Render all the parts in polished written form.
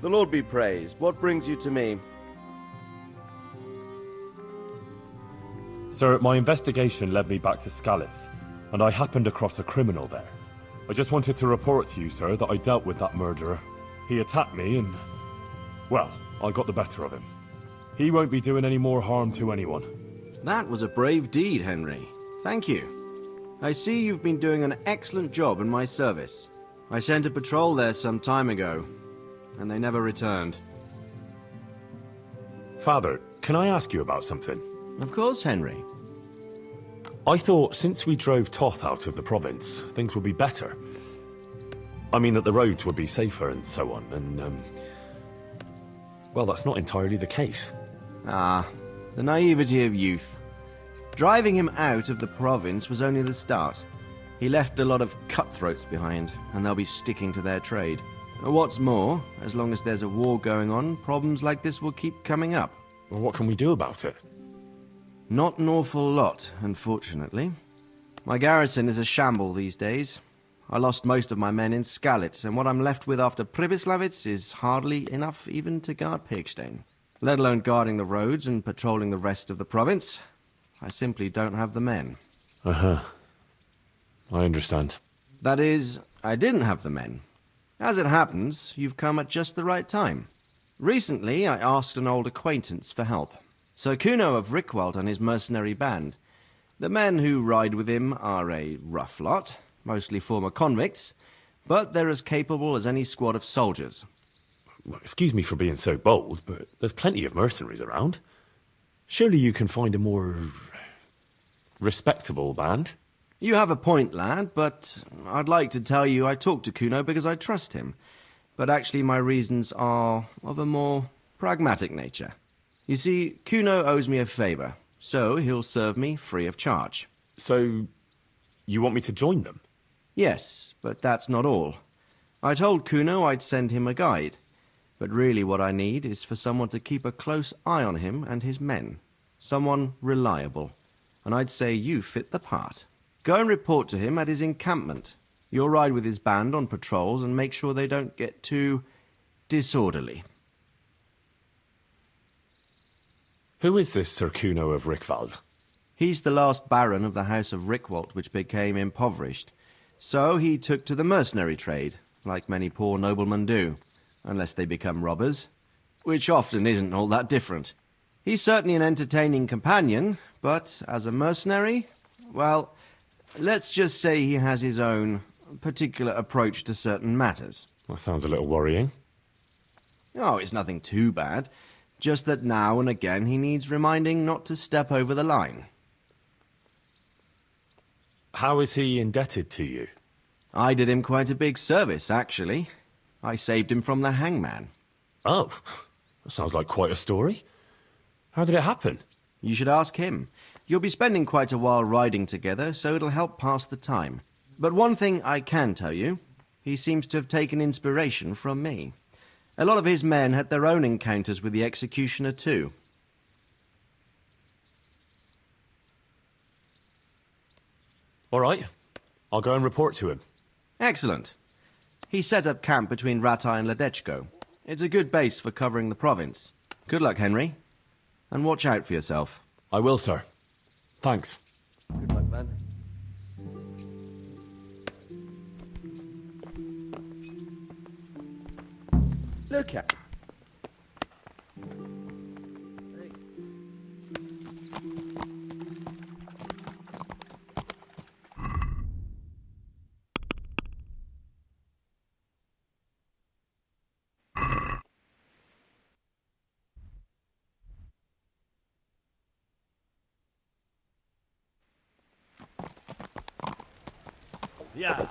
The Lord be praised. What brings you to me? Sir, my investigation led me back to Skalitz, and I happened across a criminal there. I just wanted to report to you, sir, that I dealt with that murderer. He attacked me and... well, I got the better of him. He won't be doing any more harm to anyone. That was a brave deed, Henry. Thank you. I see you've been doing an excellent job in my service. I sent a patrol there some time ago, and they never returned. Father, can I ask you about something? Of course, Henry. I thought since we drove Toth out of the province, things would be better. I mean that the roads would be safer and so on, and well, that's not entirely the case. Ah, the naivety of youth. Driving him out of the province was only the start. He left a lot of cutthroats behind, and they'll be sticking to their trade. What's more, as long as there's a war going on, problems like this will keep coming up. Well, what can we do about it? Not an awful lot, unfortunately. My garrison is a shamble these days. I lost most of my men in Skalitz, and what I'm left with after Pribyslavitz is hardly enough even to guard Pigstein. Let alone guarding the roads and patrolling the rest of the province. I simply don't have the men. Uh-huh. I understand. That is, I didn't have the men. As it happens, you've come at just the right time. Recently, I asked an old acquaintance for help. Sir Kuno of Rickwald and his mercenary band. The men who ride with him are a rough lot, mostly former convicts, but they're as capable as any squad of soldiers. Well, excuse me for being so bold, but there's plenty of mercenaries around. Surely you can find a more... respectable band? You have a point, lad, but I'd like to tell you I talked to Kuno because I trust him. But actually my reasons are of a more pragmatic nature. You see, Kuno owes me a favor, so he'll serve me free of charge. So, you want me to join them? Yes, but that's not all. I told Kuno I'd send him a guide, but really what I need is for someone to keep a close eye on him and his men. Someone reliable. And I'd say you fit the part. Go and report to him at his encampment. You'll ride with his band on patrols and make sure they don't get too disorderly. Who is this Sir Kuno of Rickwald? He's the last baron of the House of Rickwald, which became impoverished. So he took to the mercenary trade, like many poor noblemen do, unless they become robbers, which often isn't all that different. He's certainly an entertaining companion, but as a mercenary, well, let's just say he has his own particular approach to certain matters. That sounds a little worrying. Oh, it's nothing too bad. Just that now and again he needs reminding not to step over the line. How is he indebted to you? I did him quite a big service, actually. I saved him from the hangman. Oh, that sounds like quite a story. How did it happen? You should ask him. You'll be spending quite a while riding together, so it'll help pass the time. But one thing I can tell you, he seems to have taken inspiration from me. A lot of his men had their own encounters with the executioner too. All right, I'll go and report to him. Excellent. He set up camp between Ratai and Ladechko. It's a good base for covering the province. Good luck, Henry. And watch out for yourself. I will, sir. Thanks. Good luck, then. Look at... Yeah.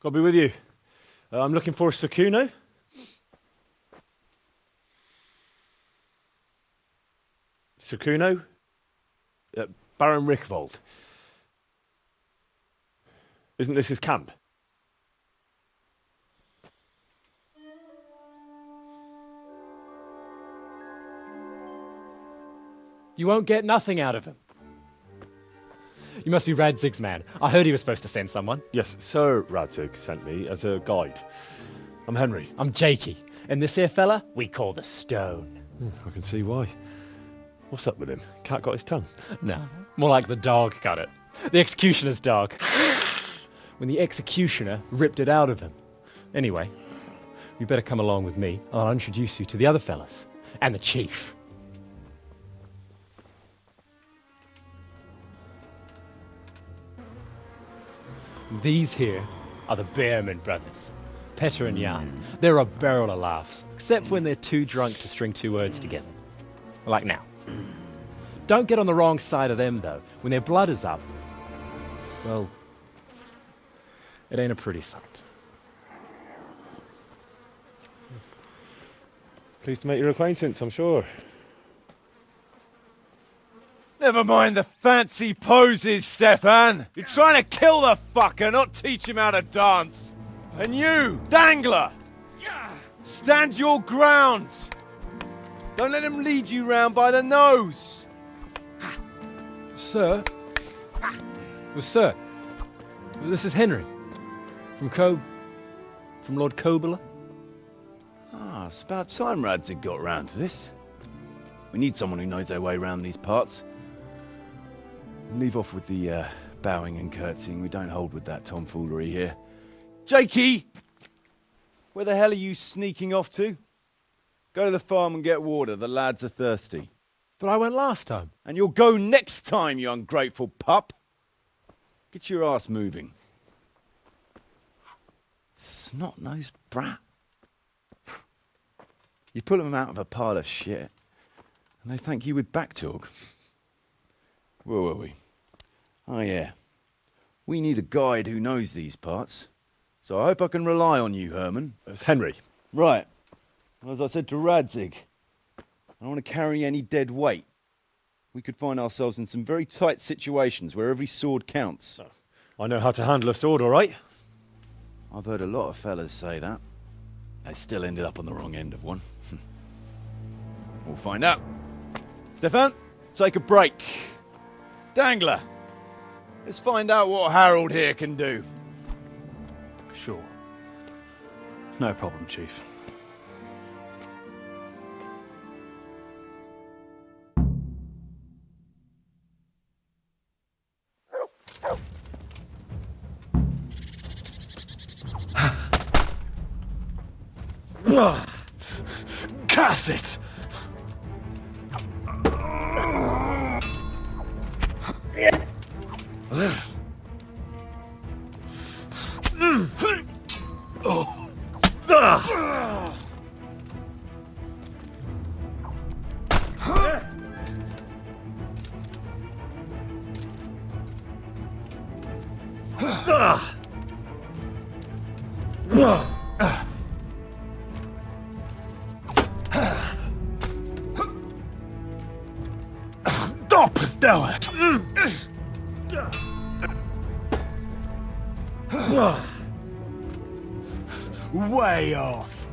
I'll be with you. I'm looking for Sakuno. Sakuno? Baron Rickwold. Isn't this his camp? You won't get nothing out of him. You must be Radzig's man. I heard he was supposed to send someone. Yes, Sir Radzig sent me as a guide. I'm Henry. I'm Jakey. And this here fella, we call the Stone. I can see why. What's up with him? Cat got his tongue? No, more like the dog got it. The executioner's dog. When the executioner ripped it out of him. Anyway, you better come along with me. I'll introduce you to the other fellas. And the chief. These here are the Bearman brothers, Petter and Jan. They're a barrel of laughs, except when they're too drunk to string two words together. Like now. Don't get on the wrong side of them, though. When their blood is up, well, it ain't a pretty sight. Pleased to make your acquaintance, I'm sure. Never mind the fancy poses, Stefan. You're trying to kill the fucker, not teach him how to dance. And you, Dangler, stand your ground. Don't let him lead you round by the nose. Sir? Well, sir, this is Henry. From Lord Kobyla. Ah, it's about time Radzig got round to this. We need someone who knows their way around these parts. Leave off with the bowing and curtsying. We don't hold with that tomfoolery here. Jakey! Where the hell are you sneaking off to? Go to the farm and get water. The lads are thirsty. But I went last time. And you'll go next time, you ungrateful pup. Get your ass moving. Snot-nosed brat. You pull them out of a pile of shit, and they thank you with back talk. Where were we? Oh yeah. We need a guide who knows these parts. So I hope I can rely on you, Herman. It's Henry. Right. Well, as I said to Radzig, I don't want to carry any dead weight. We could find ourselves in some very tight situations where every sword counts. I know how to handle a sword, all right. I've heard a lot of fellas say that. They still ended up on the wrong end of one. We'll find out. Stefan, take a break. Dangler, let's find out what Harold here can do. Sure. No problem, Chief. Curse it! Way off.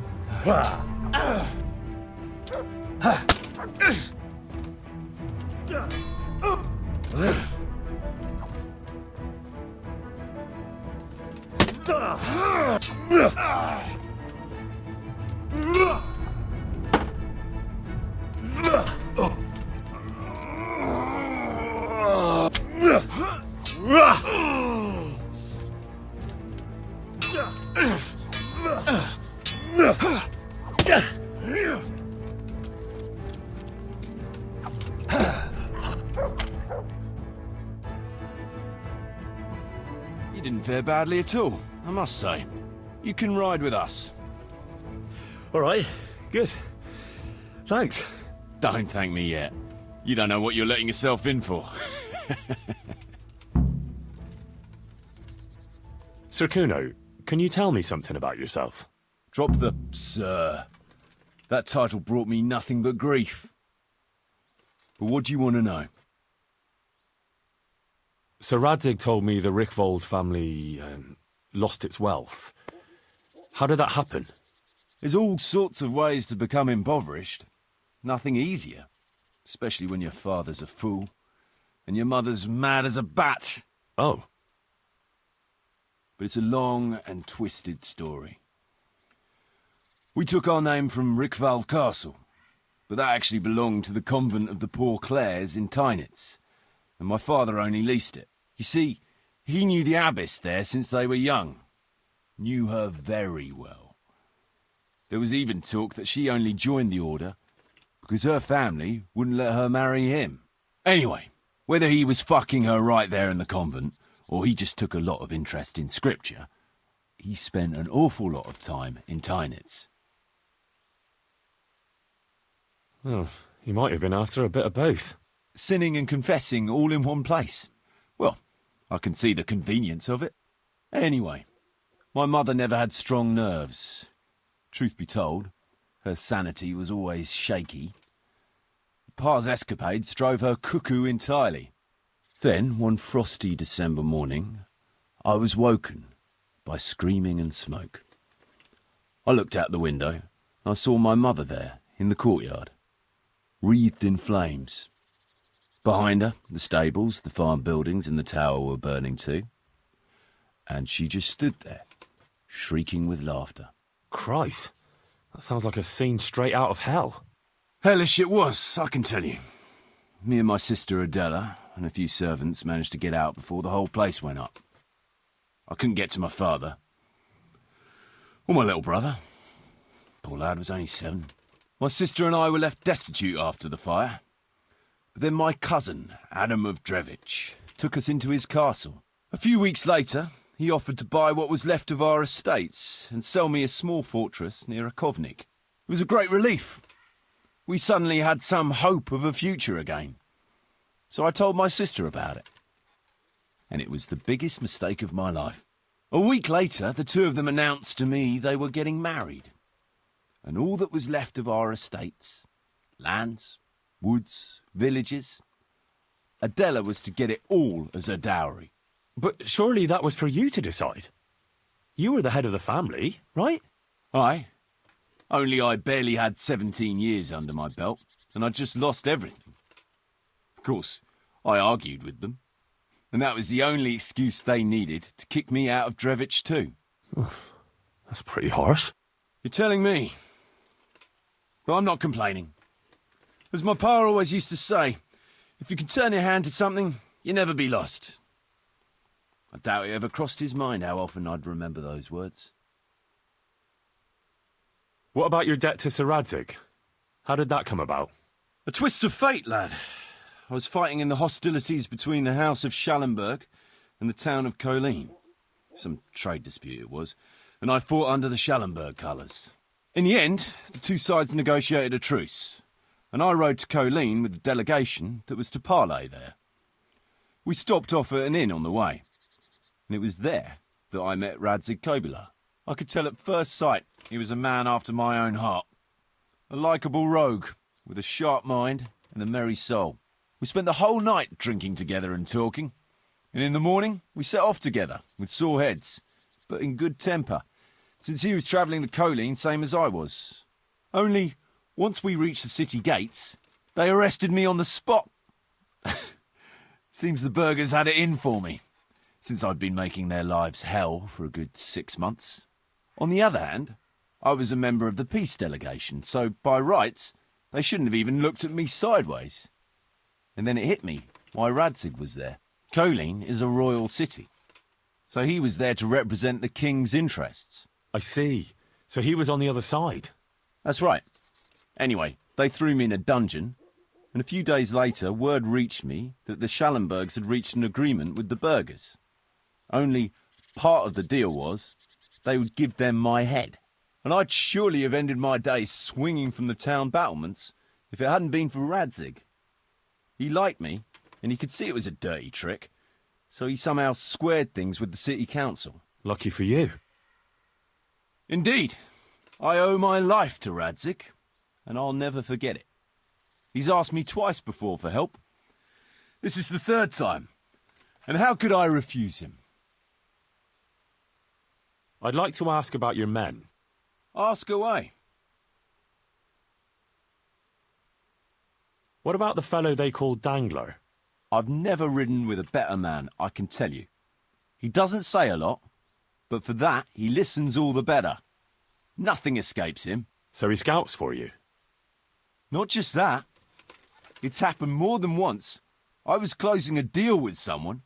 You didn't fare badly at all, I must say. You can ride with us. All right, good. Thanks. Don't thank me yet. You don't know what you're letting yourself in for. Sir Kuno, Can you tell me something about yourself? Drop the sir. That title brought me nothing but grief. But what do you want to know? Sir Radzig told me the Rickvold family lost its wealth. How did that happen? There's all sorts of ways to become impoverished. Nothing easier. Especially when your father's a fool. And your mother's mad as a bat. Oh. But it's a long and twisted story. We took our name from Rickvold Castle. But that actually belonged to the convent of the Poor Clares in Tynitz. And my father only leased it. You see, he knew the abbess there since they were young. Knew her very well. There was even talk that she only joined the order because her family wouldn't let her marry him. Anyway, whether he was fucking her right there in the convent, or he just took a lot of interest in scripture, he spent an awful lot of time in Tynitz. Oh, he might have been after a bit of both. Sinning and confessing all in one place. Well, I can see the convenience of it. Anyway, my mother never had strong nerves. Truth be told, her sanity was always shaky. Pa's escapades drove her cuckoo entirely. Then, one frosty December morning, I was woken by screaming and smoke. I looked out the window, and I saw my mother there, in the courtyard, wreathed in flames. Behind her, the stables, the farm buildings and the tower were burning too. And she just stood there, shrieking with laughter. Christ, that sounds like a scene straight out of hell. Hellish it was, I can tell you. Me and my sister Adela and a few servants managed to get out before the whole place went up. I couldn't get to my father. Or my little brother. Poor lad was only 7. My sister and I were left destitute after the fire. But then my cousin, Adam of Drevich, took us into his castle. A few weeks later, he offered to buy what was left of our estates and sell me a small fortress near Akovnik. It was a great relief. We suddenly had some hope of a future again. So I told my sister about it. And it was the biggest mistake of my life. A week later, the two of them announced to me they were getting married. And all that was left of our estates, lands, woods, villages, Adela was to get it all as a dowry. But surely that was for you to decide. You were the head of the family, right? Aye. Only I barely had 17 years under my belt, and I'd just lost everything. Of course, I argued with them, and that was the only excuse they needed to kick me out of Drevich too. That's pretty harsh. You're telling me. But I'm not complaining. As my pa always used to say, if you can turn your hand to something, you'll never be lost. I doubt it ever crossed his mind how often I'd remember those words. What about your debt to Sir Radzig? How did that come about? A twist of fate, lad. I was fighting in the hostilities between the House of Schallenberg and the town of Colleen. Some trade dispute it was, and I fought under the Schallenberg colours. In the end, the two sides negotiated a truce, and I rode to Colleen with the delegation that was to parley there. We stopped off at an inn on the way, and it was there that I met Radzig Kobyla. I could tell at first sight he was a man after my own heart. A likeable rogue, with a sharp mind and a merry soul. We spent the whole night drinking together and talking, and in the morning we set off together, with sore heads, but in good temper, since he was travelling to Colleen same as I was. Only, once we reached the city gates, they arrested me on the spot. Seems the burghers had it in for me, since I'd been making their lives hell for a good 6 months. On the other hand, I was a member of the peace delegation, so by rights, they shouldn't have even looked at me sideways. And then it hit me why Radzig was there. Colleen is a royal city, so he was there to represent the king's interests. I see. So he was on the other side. That's right. Anyway, they threw me in a dungeon, and a few days later word reached me that the Schallenbergs had reached an agreement with the burghers. Only part of the deal was they would give them my head. And I'd surely have ended my days swinging from the town battlements if it hadn't been for Radzig. He liked me, and he could see it was a dirty trick, so he somehow squared things with the city council. Lucky for you. Indeed. I owe my life to Radzig, and I'll never forget it. He's asked me twice before for help. This is the third time, and how could I refuse him? I'd like to ask about your men. Ask away. What about the fellow they call Dangler? I've never ridden with a better man, I can tell you. He doesn't say a lot, but for that, he listens all the better. Nothing escapes him. So he scouts for you? Not just that. It's happened more than once. I was closing a deal with someone,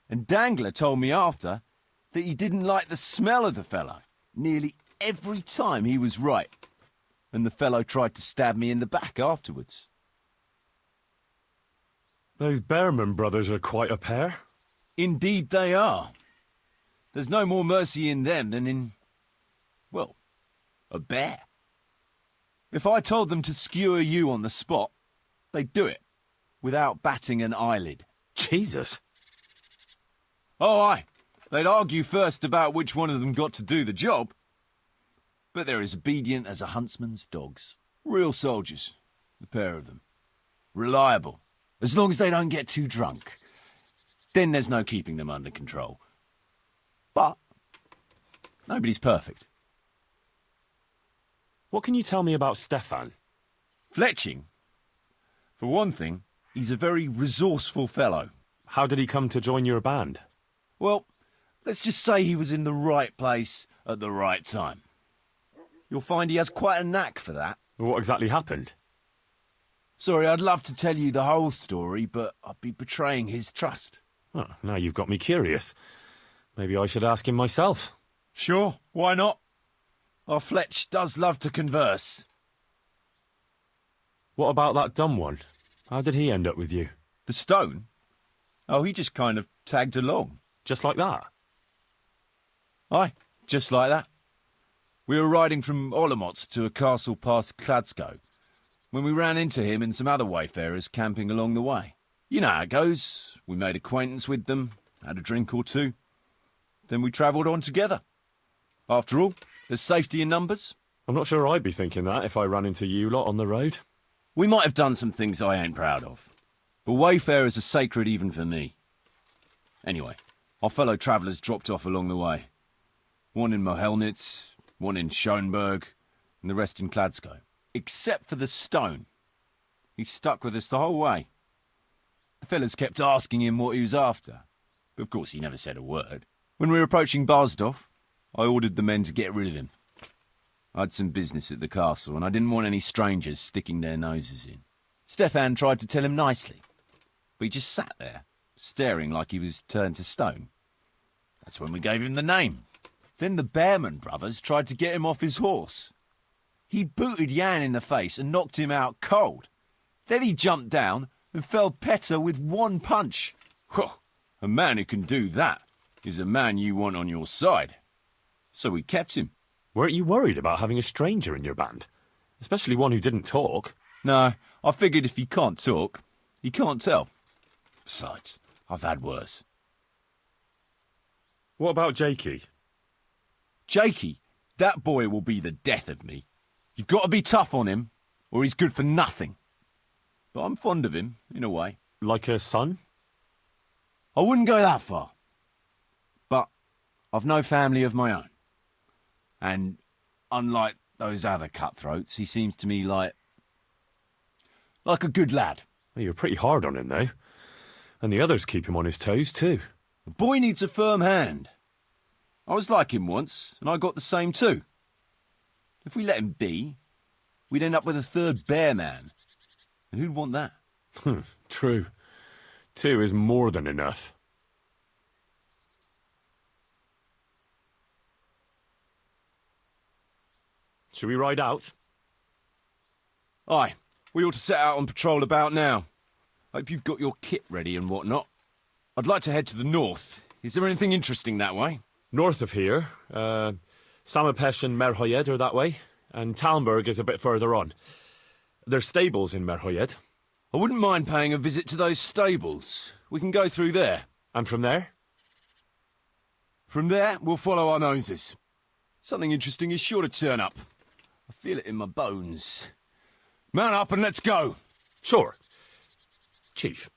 and Dangler told me after that he didn't like the smell of the fellow. Nearly every time he was right, and the fellow tried to stab me in the back afterwards. Those Behrman brothers are quite a pair. Indeed they are. There's no more mercy in them than in, well, a bear. If I told them to skewer you on the spot, they'd do it, without batting an eyelid. Jesus. Oh, aye. They'd argue first about which one of them got to do the job. But they're as obedient as a huntsman's dogs. Real soldiers, the pair of them. Reliable, as long as they don't get too drunk. Then there's no keeping them under control. But nobody's perfect. What can you tell me about Stefan? Fletching? For one thing, he's a very resourceful fellow. How did he come to join your band? Well, let's just say he was in the right place at the right time. You'll find he has quite a knack for that. What exactly happened? Sorry, I'd love to tell you the whole story, but I'd be betraying his trust. Oh, now you've got me curious. Maybe I should ask him myself. Sure, why not? Our Fletch does love to converse. What about that dumb one? How did he end up with you? The stone? Oh, he just kind of tagged along. Just like that? Aye, just like that. We were riding from Olomouc to a castle past Kladsko, when we ran into him and some other wayfarers camping along the way. You know how it goes. We made acquaintance with them, had a drink or two. Then we travelled on together. After all, there's safety in numbers. I'm not sure I'd be thinking that if I ran into you lot on the road. We might have done some things I ain't proud of, but wayfarers are sacred even for me. Anyway, our fellow travellers dropped off along the way. One in Mohelnitz, one in Schoenberg, and the rest in Kladsko. Except for the stone. He stuck with us the whole way. The fellas kept asking him what he was after, but of course he never said a word. When we were approaching Barsdorf, I ordered the men to get rid of him. I had some business at the castle, and I didn't want any strangers sticking their noses in. Stefan tried to tell him nicely, but he just sat there, staring like he was turned to stone. That's when we gave him the name. Then the Behrman brothers tried to get him off his horse. He booted Jan in the face and knocked him out cold. Then he jumped down and felled Petter with one punch. Well, a man who can do that is a man you want on your side. So we kept him. Weren't you worried about having a stranger in your band? Especially one who didn't talk. No, I figured if he can't talk, he can't tell. Besides, I've had worse. What about Jakey? Jakey, that boy will be the death of me. You've got to be tough on him, or he's good for nothing. But I'm fond of him, in a way. Like a son? I wouldn't go that far. But I've no family of my own. And unlike those other cutthroats, he seems to me like a good lad. Well, you're pretty hard on him, though. And the others keep him on his toes, too. The boy needs a firm hand. I was like him once, and I got the same too. If we let him be, we'd end up with a third bear man. And who'd want that? True. 2 is more than enough. Should we ride out? Aye, we ought to set out on patrol about now. Hope you've got your kit ready and whatnot. I'd like to head to the north. Is there anything interesting that way? North of here, Samapesh and Merhoyed are that way, and Talmberg is a bit further on. There's stables in Merhoyed. I wouldn't mind paying a visit to those stables. We can go through there. And from there? From there, we'll follow our noses. Something interesting is sure to turn up. I feel it in my bones. Mount up and let's go. Sure. Chief.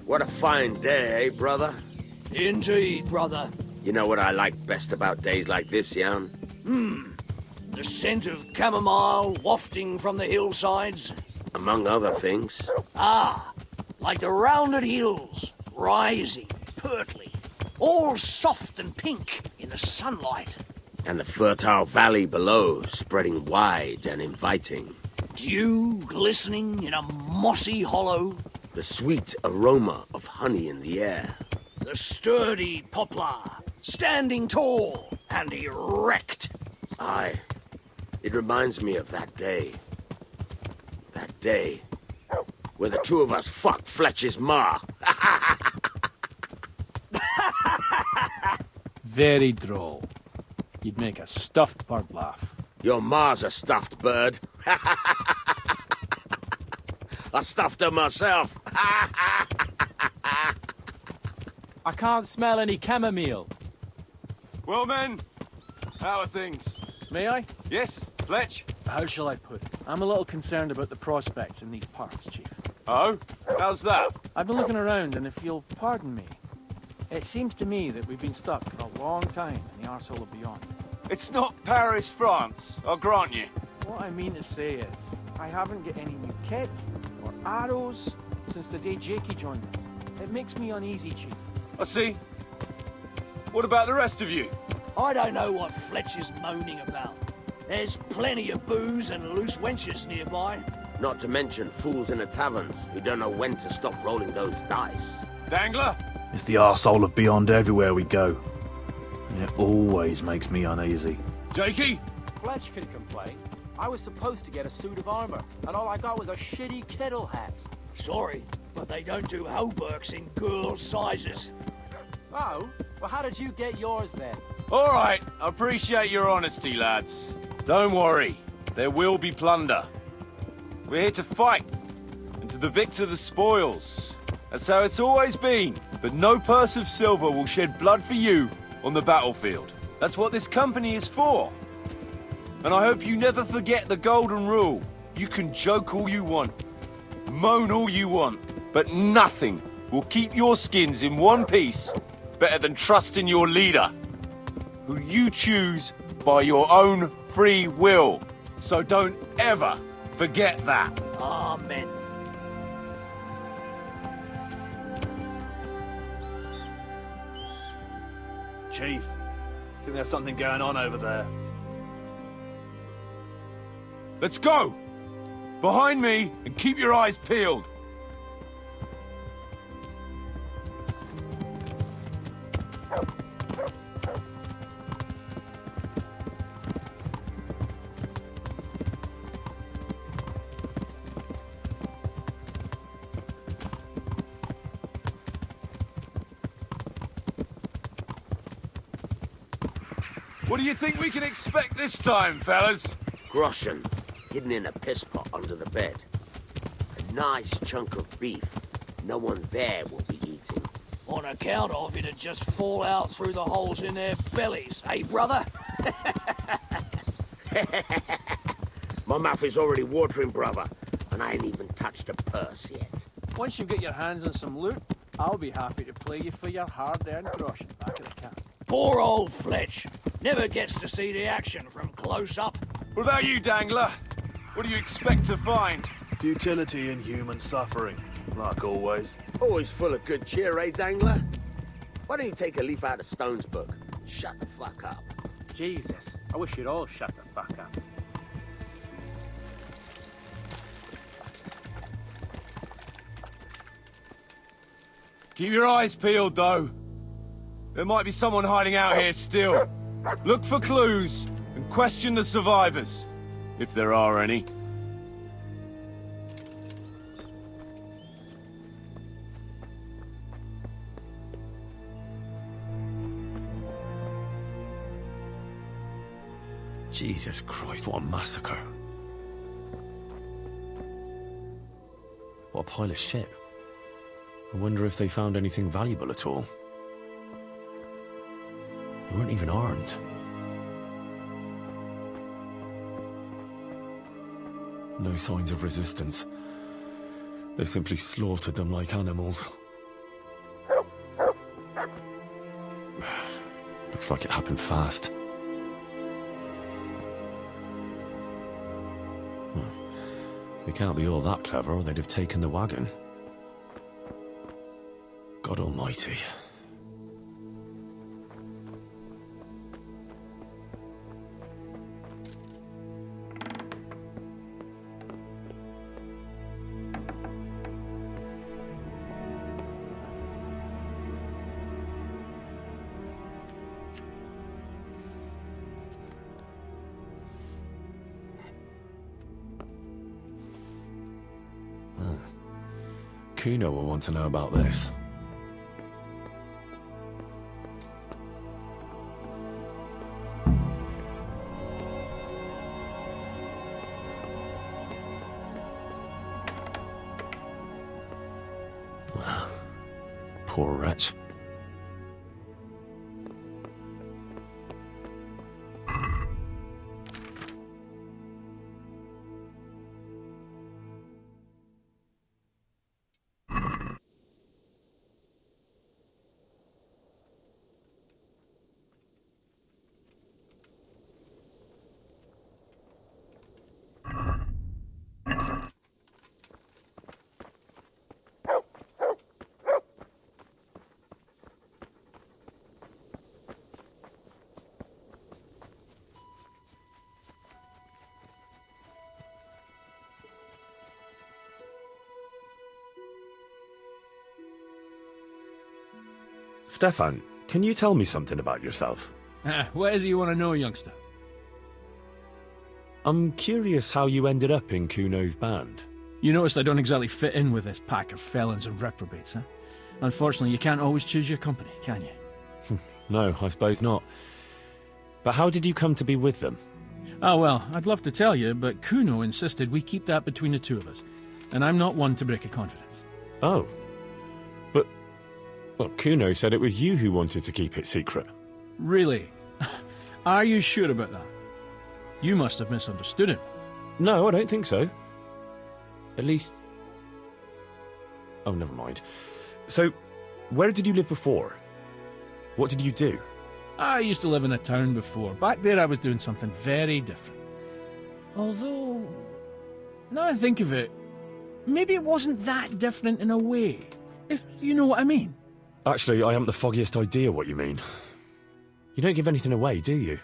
What a fine day, eh, brother? Indeed, brother. You know what I like best about days like this, Jan? The scent of chamomile wafting from the hillsides. Among other things. Ah, like the rounded hills, rising, pertly, all soft and pink in the sunlight. And the fertile valley below, spreading wide and inviting. Dew glistening in a mossy hollow. The sweet aroma of honey in the air. The sturdy poplar, standing tall and erect. Aye. It reminds me of that day. That day where the two of us fucked Fletcher's ma. Very droll. You'd make a stuffed bird laugh. Your ma's a stuffed bird. I stuffed her myself. I can't smell any chamomile. Well, men, how are things? May I? Yes, Fletch? How shall I put it? I'm a little concerned about the prospects in these parts, Chief. Oh? How's that? I've been looking around, and if you'll pardon me, it seems to me that we've been stuck for a long time in the arsehole of beyond. It's not Paris, France, I'll grant you. What I mean to say is, I haven't got any new kit or arrows since the day Jakey joined us. It makes me uneasy, Chief. I see. What about the rest of you? I don't know what Fletcher's moaning about. There's plenty of booze and loose wenches nearby. Not to mention fools in the taverns who don't know when to stop rolling those dice. Dangler? It's the arsehole of beyond everywhere we go. And it always makes me uneasy. Jakey? Fletch can complain. I was supposed to get a suit of armor, and all I got was a shitty kettle hat. Sorry, but they don't do hauberks in girls' sizes. Oh? Well, how did you get yours then? All right, I appreciate your honesty, lads. Don't worry, there will be plunder. We're here to fight, and to the victor the spoils. That's how it's always been. But no purse of silver will shed blood for you on the battlefield. That's what this company is for. And I hope you never forget the golden rule. You can joke all you want, moan all you want, but nothing will keep your skins in one piece better than trusting your leader, who you choose by your own free will. So don't ever forget that. Amen. Chief, I think there's something going on over there. Let's go! Behind me, and keep your eyes peeled. What do you think we can expect this time, fellas? Groschen, hidden in a piss pot under the bed. A nice chunk of beef no one there will be eating. On account of it'd just fall out through the holes in their bellies, eh, brother? My mouth is already watering, brother, and I ain't even touched a purse yet. Once you get your hands on some loot, I'll be happy to play you for your hard-earned groschen back at the camp. Poor old Fletch. Never gets to see the action from close up. What about you, Dangler? What do you expect to find? Futility in human suffering, like always. Always full of good cheer, eh, Dangler? Why don't you take a leaf out of Stone's book? Shut the fuck up. Jesus, I wish you'd all shut the fuck up. Keep your eyes peeled, though. There might be someone hiding out here still. Look for clues and question the survivors, if there are any. Jesus Christ, what a massacre. What a pile of shit. I wonder if they found anything valuable at all. They weren't even armed. No signs of resistance. They simply slaughtered them like animals. Looks like it happened fast. They can't be all that clever, or they'd have taken the wagon. God almighty. Kuno will want to know about this. Poor wretch. Stefan, can you tell me something about yourself? What is it you want to know, youngster? I'm curious how you ended up in Kuno's band. You noticed I don't exactly fit in with this pack of felons and reprobates, huh? Unfortunately, you can't always choose your company, can you? No, I suppose not. But how did you come to be with them? Oh, well, I'd love to tell you, but Kuno insisted we keep that between the two of us. And I'm not one to break a confidence. Oh. But, well, Kuno said it was you who wanted to keep it secret. Really? Are you sure about that? You must have misunderstood him. No, I don't think so. At least... Oh, never mind. So, where did you live before? What did you do? I used to live in a town before. Back there I was doing something very different. Although, now I think of it, maybe it wasn't that different in a way. If you know what I mean. Actually, I haven't the foggiest idea what you mean. You don't give anything away, do you?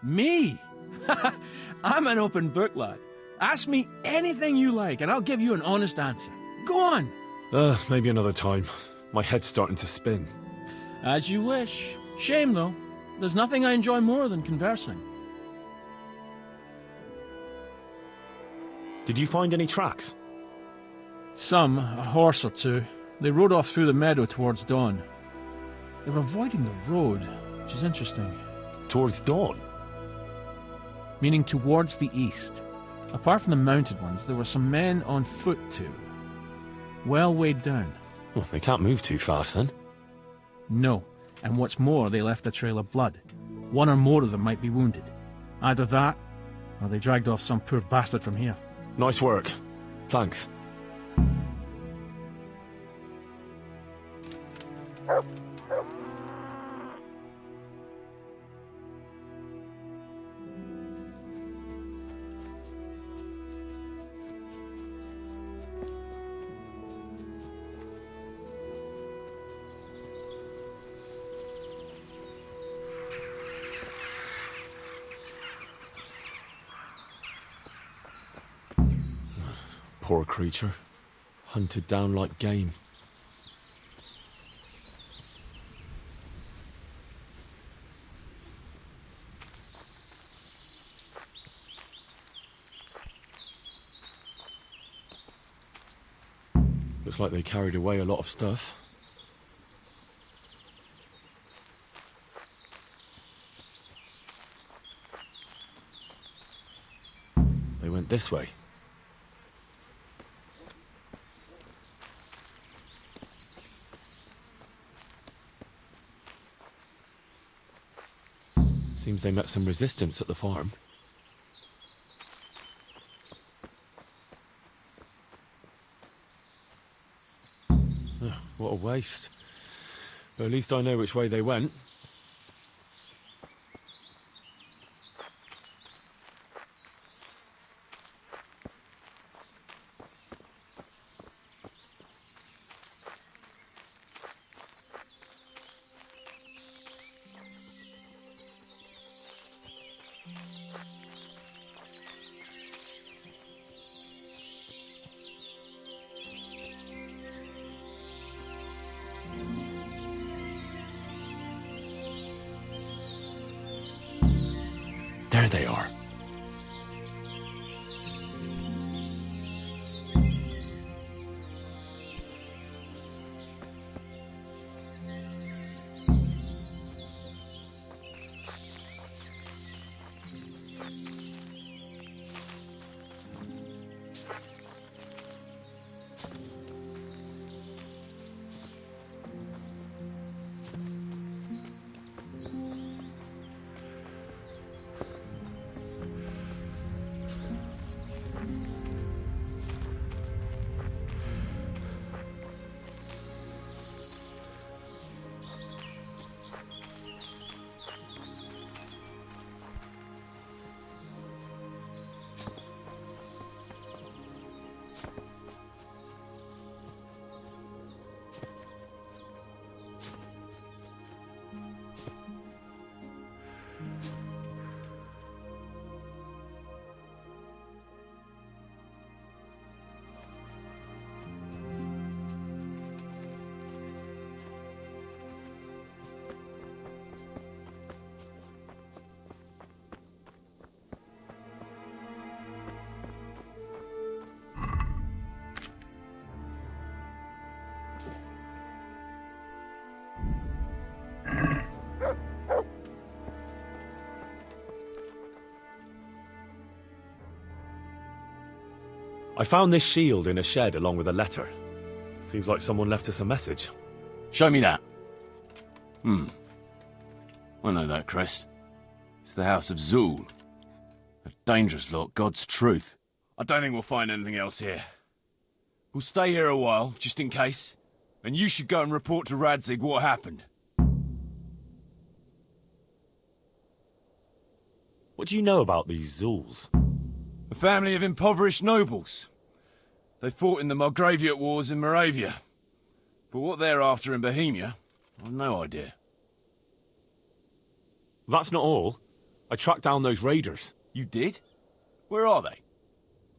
Me? I'm an open book, lad. Ask me anything you like, and I'll give you an honest answer. Go on! Maybe another time. My head's starting to spin. As you wish. Shame, though. There's nothing I enjoy more than conversing. Did you find any tracks? Some, a horse or two. They rode off through the meadow towards dawn. They were avoiding the road, which is interesting. Towards dawn? Meaning towards the east. Apart from the mounted ones, there were some men on foot too. Well weighed down. Well, they can't move too fast then. No, and what's more, they left a trail of blood. One or more of them might be wounded. Either that, or they dragged off some poor bastard from here. Nice work. Thanks. poor creature. Hunted down like game. Looks like they carried away a lot of stuff. They went this way. Seems they met some resistance at the farm. What a waste. But at least I know which way they went. There they are. I found this shield in a shed along with a letter. Seems like someone left us a message. Show me that. I know that crest. It's the House of Zul. A dangerous lot, God's truth. I don't think we'll find anything else here. We'll stay here a while, just in case. And you should go and report to Radzig what happened. What do you know about these Zuls? A family of impoverished nobles. They fought in the Margraviate Wars in Moravia. But what they're after in Bohemia, I've no idea. That's not all. I tracked down those raiders. You did? Where are they?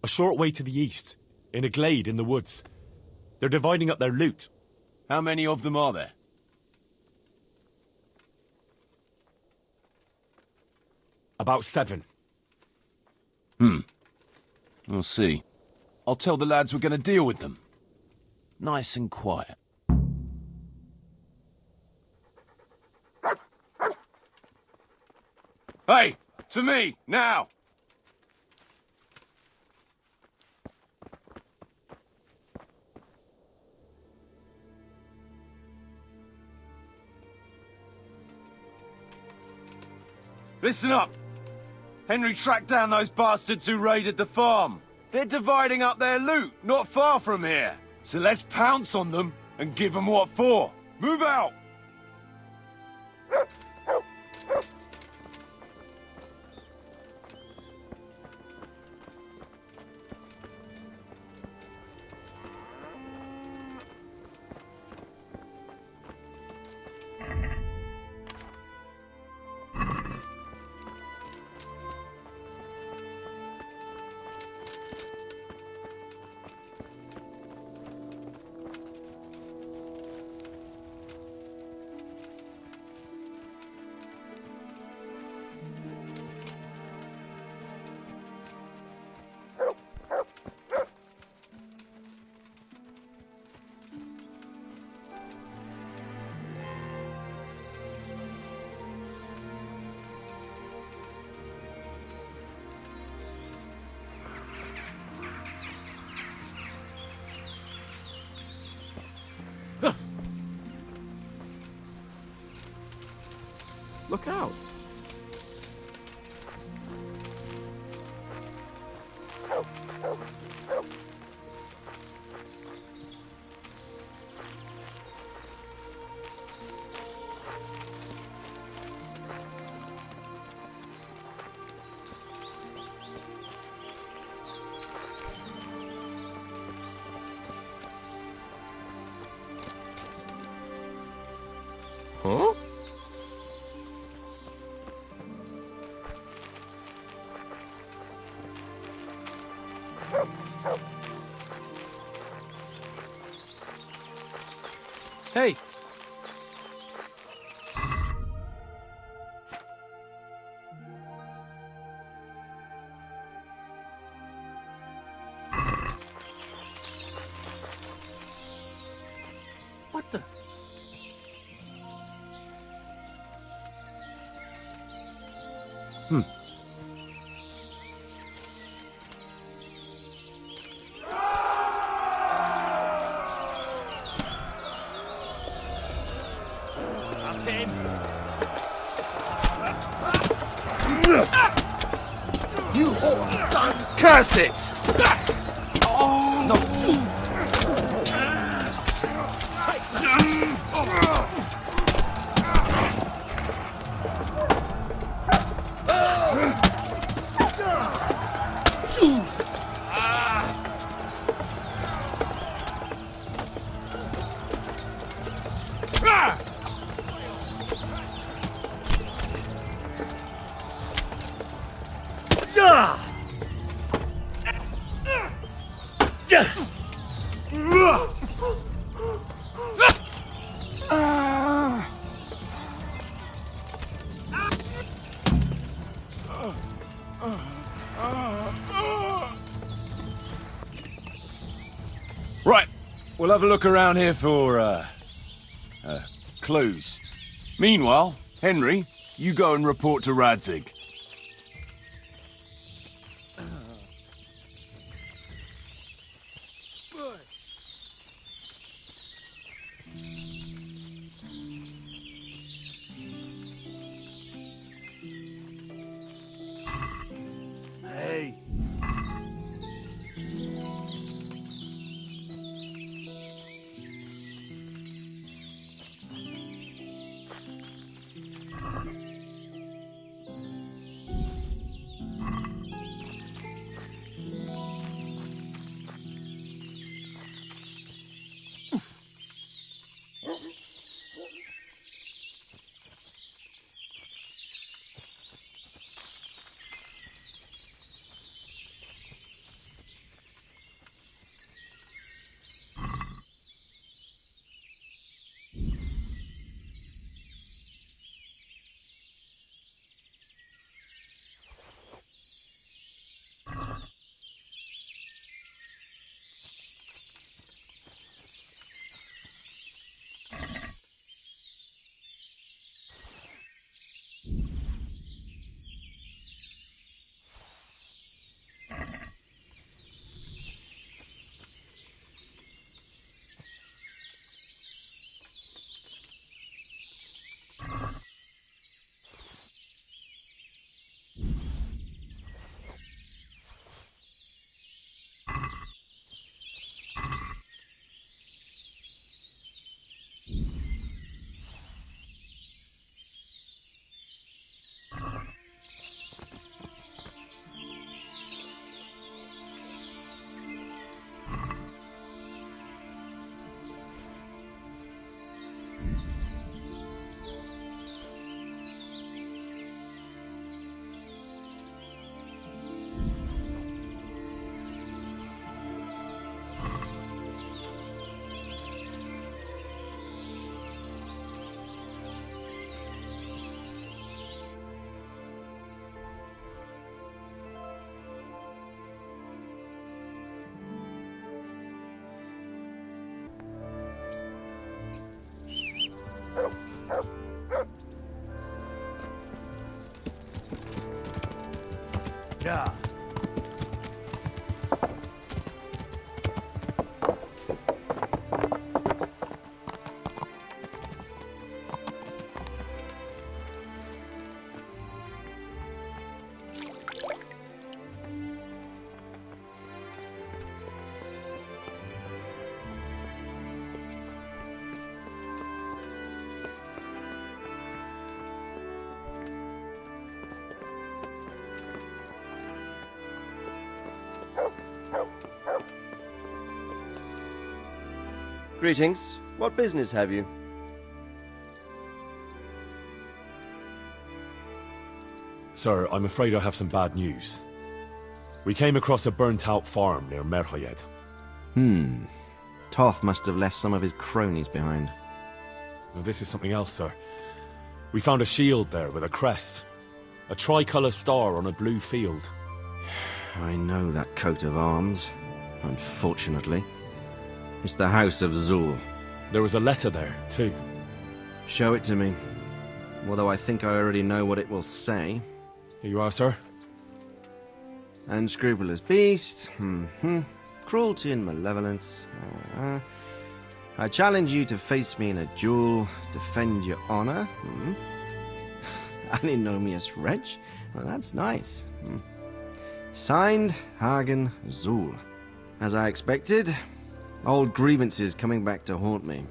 A short way to the east, in a glade in the woods. They're dividing up their loot. How many of them are there? About 7. We'll see. I'll tell the lads we're going to deal with them. Nice and quiet. Hey! To me! Now! Listen up! Henry tracked down those bastards who raided the farm. They're dividing up their loot, not far from here. So let's pounce on them and give them what for. Move out! Look out! Huh? Hey! What the? Curse it! Right, we'll have a look around here for, clues. Meanwhile, Henry, you go and report to Radzig. Hey. Yeah. Greetings. What business have you? Sir, I'm afraid I have some bad news. We came across a burnt-out farm near Merhayed. Toth must have left some of his cronies behind. Well, this is something else, sir. We found a shield there with a crest. A tricolour star on a blue field. I know that coat of arms, unfortunately. It's the House of Zul. There was a letter there, too. Show it to me. Although I think I already know what it will say. Here you are, sir. Unscrupulous beast. Cruelty and malevolence. I challenge you to face me in a duel, defend your honor. Antinomious wretch. Well, that's nice. Signed, Hagen Zul. As I expected, old grievances coming back to haunt me.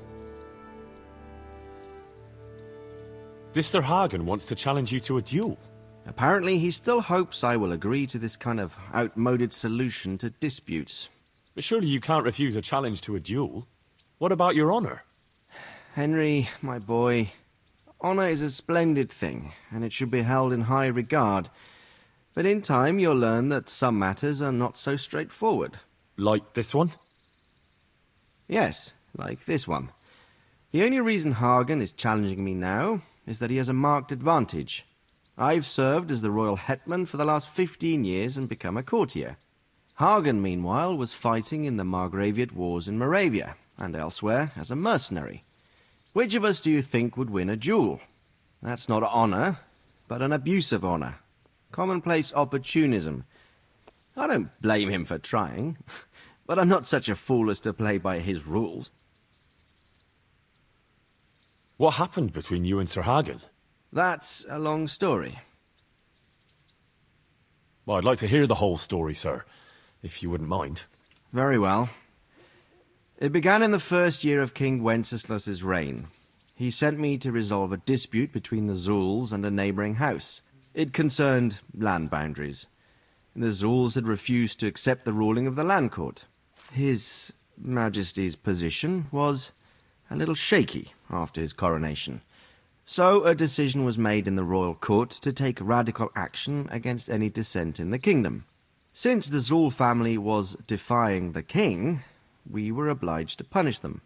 This Sir Hagen wants to challenge you to a duel. Apparently, he still hopes I will agree to this kind of outmoded solution to disputes. But surely you can't refuse a challenge to a duel. What about your honor? Henry, my boy, honor is a splendid thing, and it should be held in high regard. But in time, you'll learn that some matters are not so straightforward. Like this one? Yes, like this one. The only reason Hagen is challenging me now is that he has a marked advantage. I've served as the royal hetman for the last 15 years and become a courtier. Hagen, meanwhile, was fighting in the Margraviate Wars in Moravia, and elsewhere as a mercenary. Which of us do you think would win a duel? That's not honor, but an abuse of honor. Commonplace opportunism. I don't blame him for trying, but I'm not such a fool as to play by his rules. What happened between you and Sir Hagen? That's a long story. Well, I'd like to hear the whole story, sir, if you wouldn't mind. Very well. It began in the first year of King Wenceslaus's reign. He sent me to resolve a dispute between the Zuls and a neighbouring house. It concerned land boundaries. The Zuls had refused to accept the ruling of the land court. His Majesty's position was a little shaky after his coronation. So a decision was made in the royal court to take radical action against any dissent in the kingdom. Since the Zul family was defying the king, we were obliged to punish them.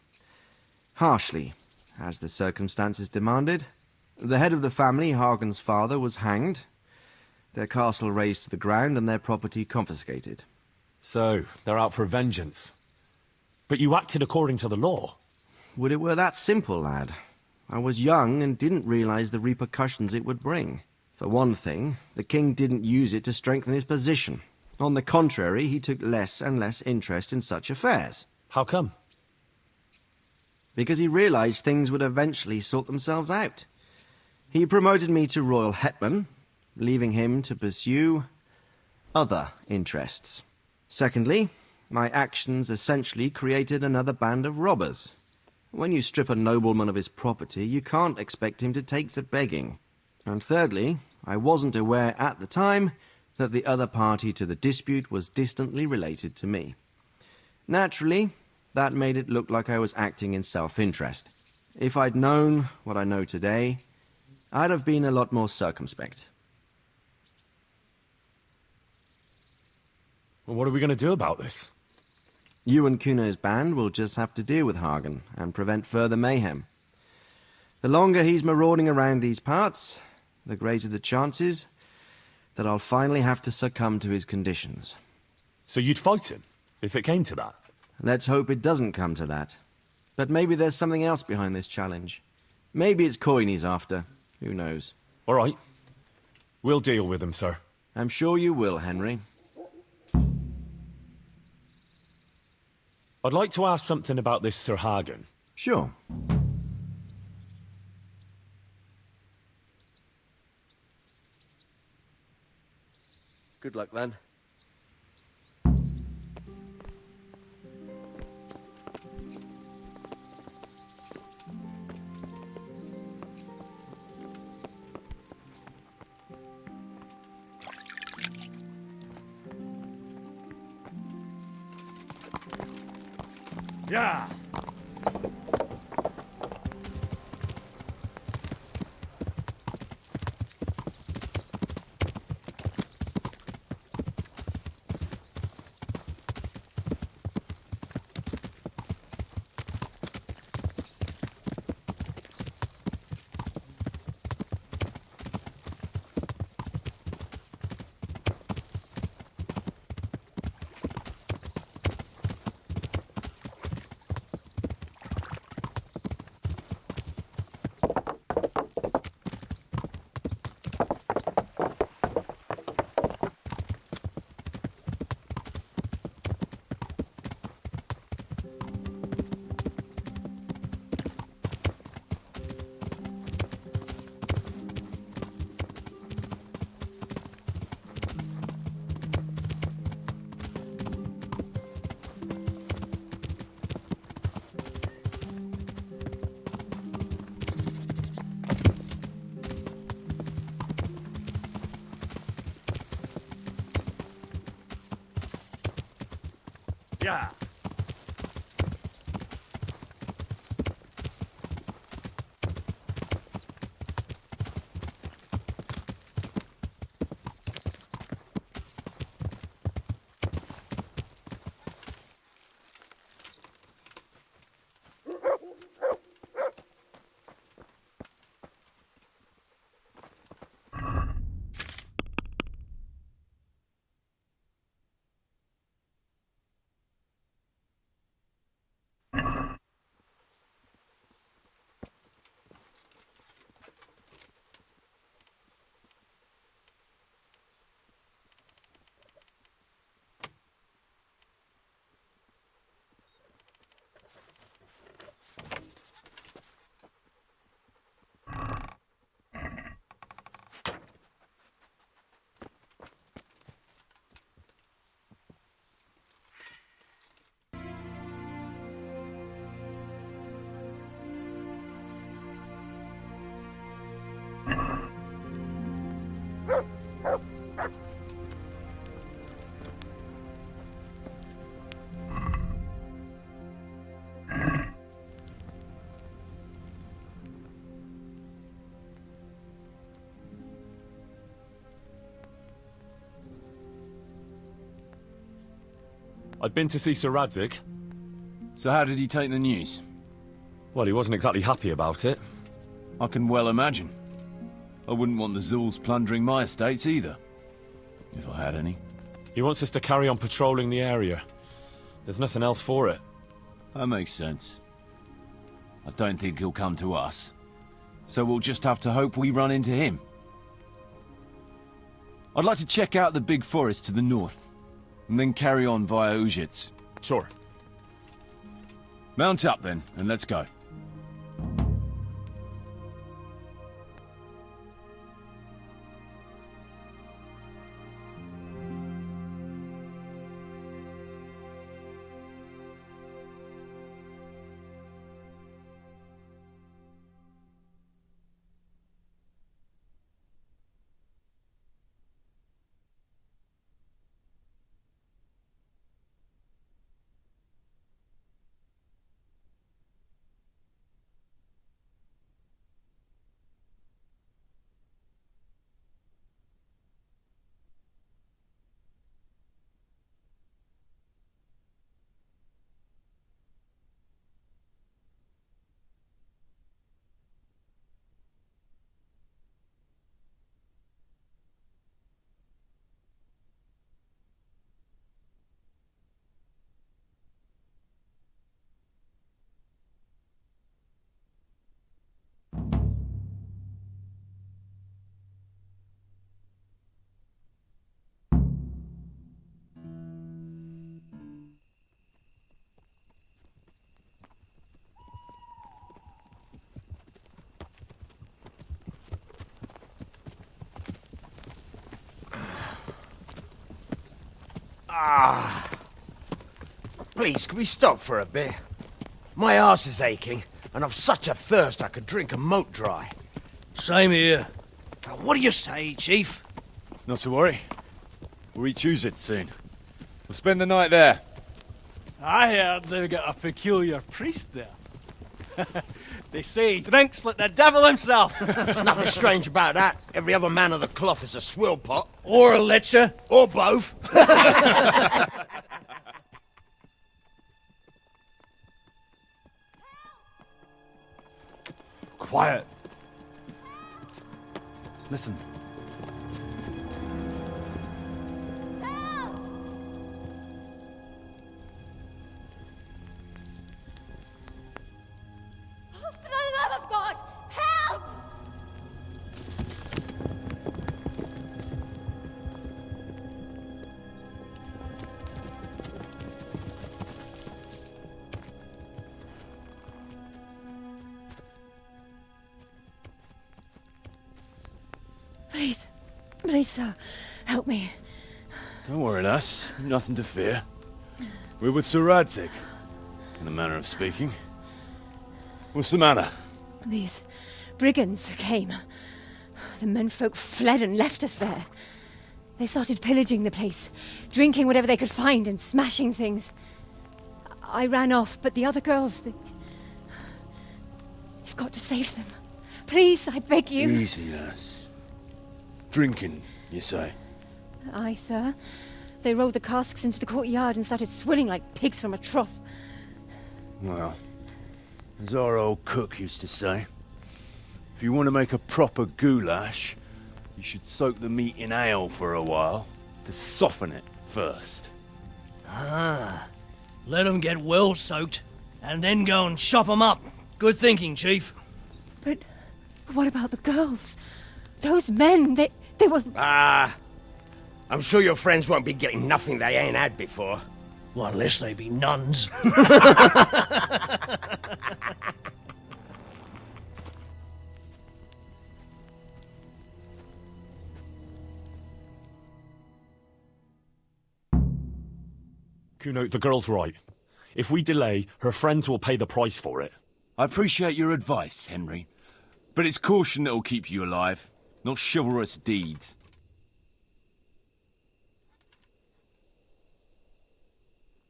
Harshly, as the circumstances demanded. The head of the family, Hagen's father, was hanged, their castle razed to the ground and their property confiscated. So, they're out for vengeance. But you acted according to the law. Would it were that simple, lad. I was young and didn't realize the repercussions it would bring. For one thing, the king didn't use it to strengthen his position. On the contrary, he took less and less interest in such affairs. How come? Because he realized things would eventually sort themselves out. He promoted me to royal hetman, leaving him to pursue other interests. Secondly, my actions essentially created another band of robbers. When you strip a nobleman of his property, you can't expect him to take to begging. And thirdly, I wasn't aware at the time that the other party to the dispute was distantly related to me. Naturally, that made it look like I was acting in self-interest. If I'd known what I know today, I'd have been a lot more circumspect. Well, what are we going to do about this? You and Kuno's band will just have to deal with Hagen and prevent further mayhem. The longer he's marauding around these parts, the greater the chances that I'll finally have to succumb to his conditions. So you'd fight him, if it came to that? Let's hope it doesn't come to that. But maybe there's something else behind this challenge. Maybe it's coin he's after. Who knows? All right. We'll deal with him, sir. I'm sure you will, Henry. I'd like to ask something about this Sir Hagen. Sure. Good luck, then. Yeah. Yeah. I'd been to see Sir Radzig. So how did he take the news? Well, he wasn't exactly happy about it. I can well imagine. I wouldn't want the Zul's plundering my estates either. If I had any. He wants us to carry on patrolling the area. There's nothing else for it. That makes sense. I don't think he'll come to us. So we'll just have to hope we run into him. I'd like to check out the big forest to the north. And then carry on via Ujits. Sure. Mount up then, and let's go. Please, can we stop for a bit? My arse is aching, and I've such a thirst I could drink a moat dry. Same here. What do you say, Chief? Not to worry. We'll reach Ujits soon. We'll spend the night there. I heard they've got a peculiar priest there. They say he drinks like the devil himself. There's nothing strange about that. Every other man of the cloth is a swill pot. Or a lecher. Or both. Quiet. Listen. For the love of God, help! Please, sir, help me. Don't worry, lass. Nothing to fear. We're with Sir Radzig, in the manner of speaking. What's the matter? These brigands came. The menfolk fled and left us there. They started pillaging the place, drinking whatever they could find and smashing things. I ran off, but the other girls, You've got to save them. Please, I beg you. Easy, lass. Drinking, you say? Aye, sir. They rolled the casks into the courtyard and started swilling like pigs from a trough. Well, as our old cook used to say, if you want to make a proper goulash, you should soak the meat in ale for a while to soften it first. Ah, let them get well soaked, and then go and chop them up. Good thinking, Chief. But what about the girls? Those men, they were... Ah, I'm sure your friends won't be getting nothing they ain't had before. Well, unless they be nuns. Kuno, the girl's right. If we delay, her friends will pay the price for it. I appreciate your advice, Henry. But it's caution that'll keep you alive, not chivalrous deeds.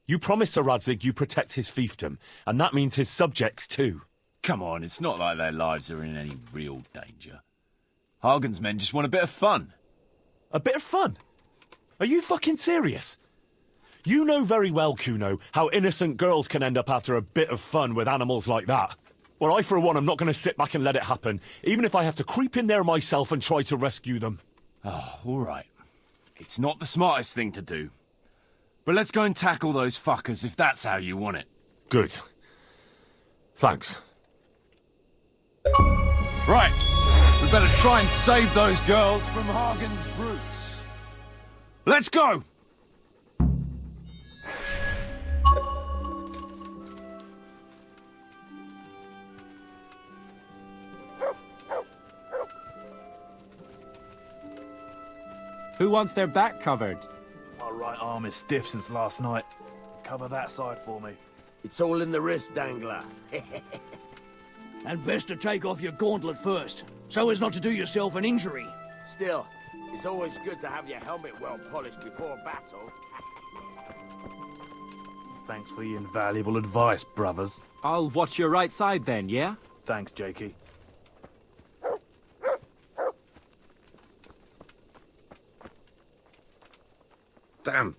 You promised Sir Radzig you protect his fiefdom, and that means his subjects too. Come on, it's not like their lives are in any real danger. Hagen's men just want a bit of fun. A bit of fun? Are you fucking serious? You know very well, Kuno, how innocent girls can end up after a bit of fun with animals like that. Well, I, for one, am not going to sit back and let it happen, even if I have to creep in there myself and try to rescue them. Oh, all right. It's not the smartest thing to do. But let's go and tackle those fuckers if that's how you want it. Good. Thanks. Right. We better try and save those girls from Hagen's brutes. Let's go! Who wants their back covered? My right arm is stiff since last night. Cover that side for me. It's all in the wrist, Dangler. And best to take off your gauntlet first, so as not to do yourself an injury. Still, it's always good to have your helmet well polished before battle. Thanks for the invaluable advice, brothers. I'll watch your right side then, yeah? Thanks, Jakey. Damn.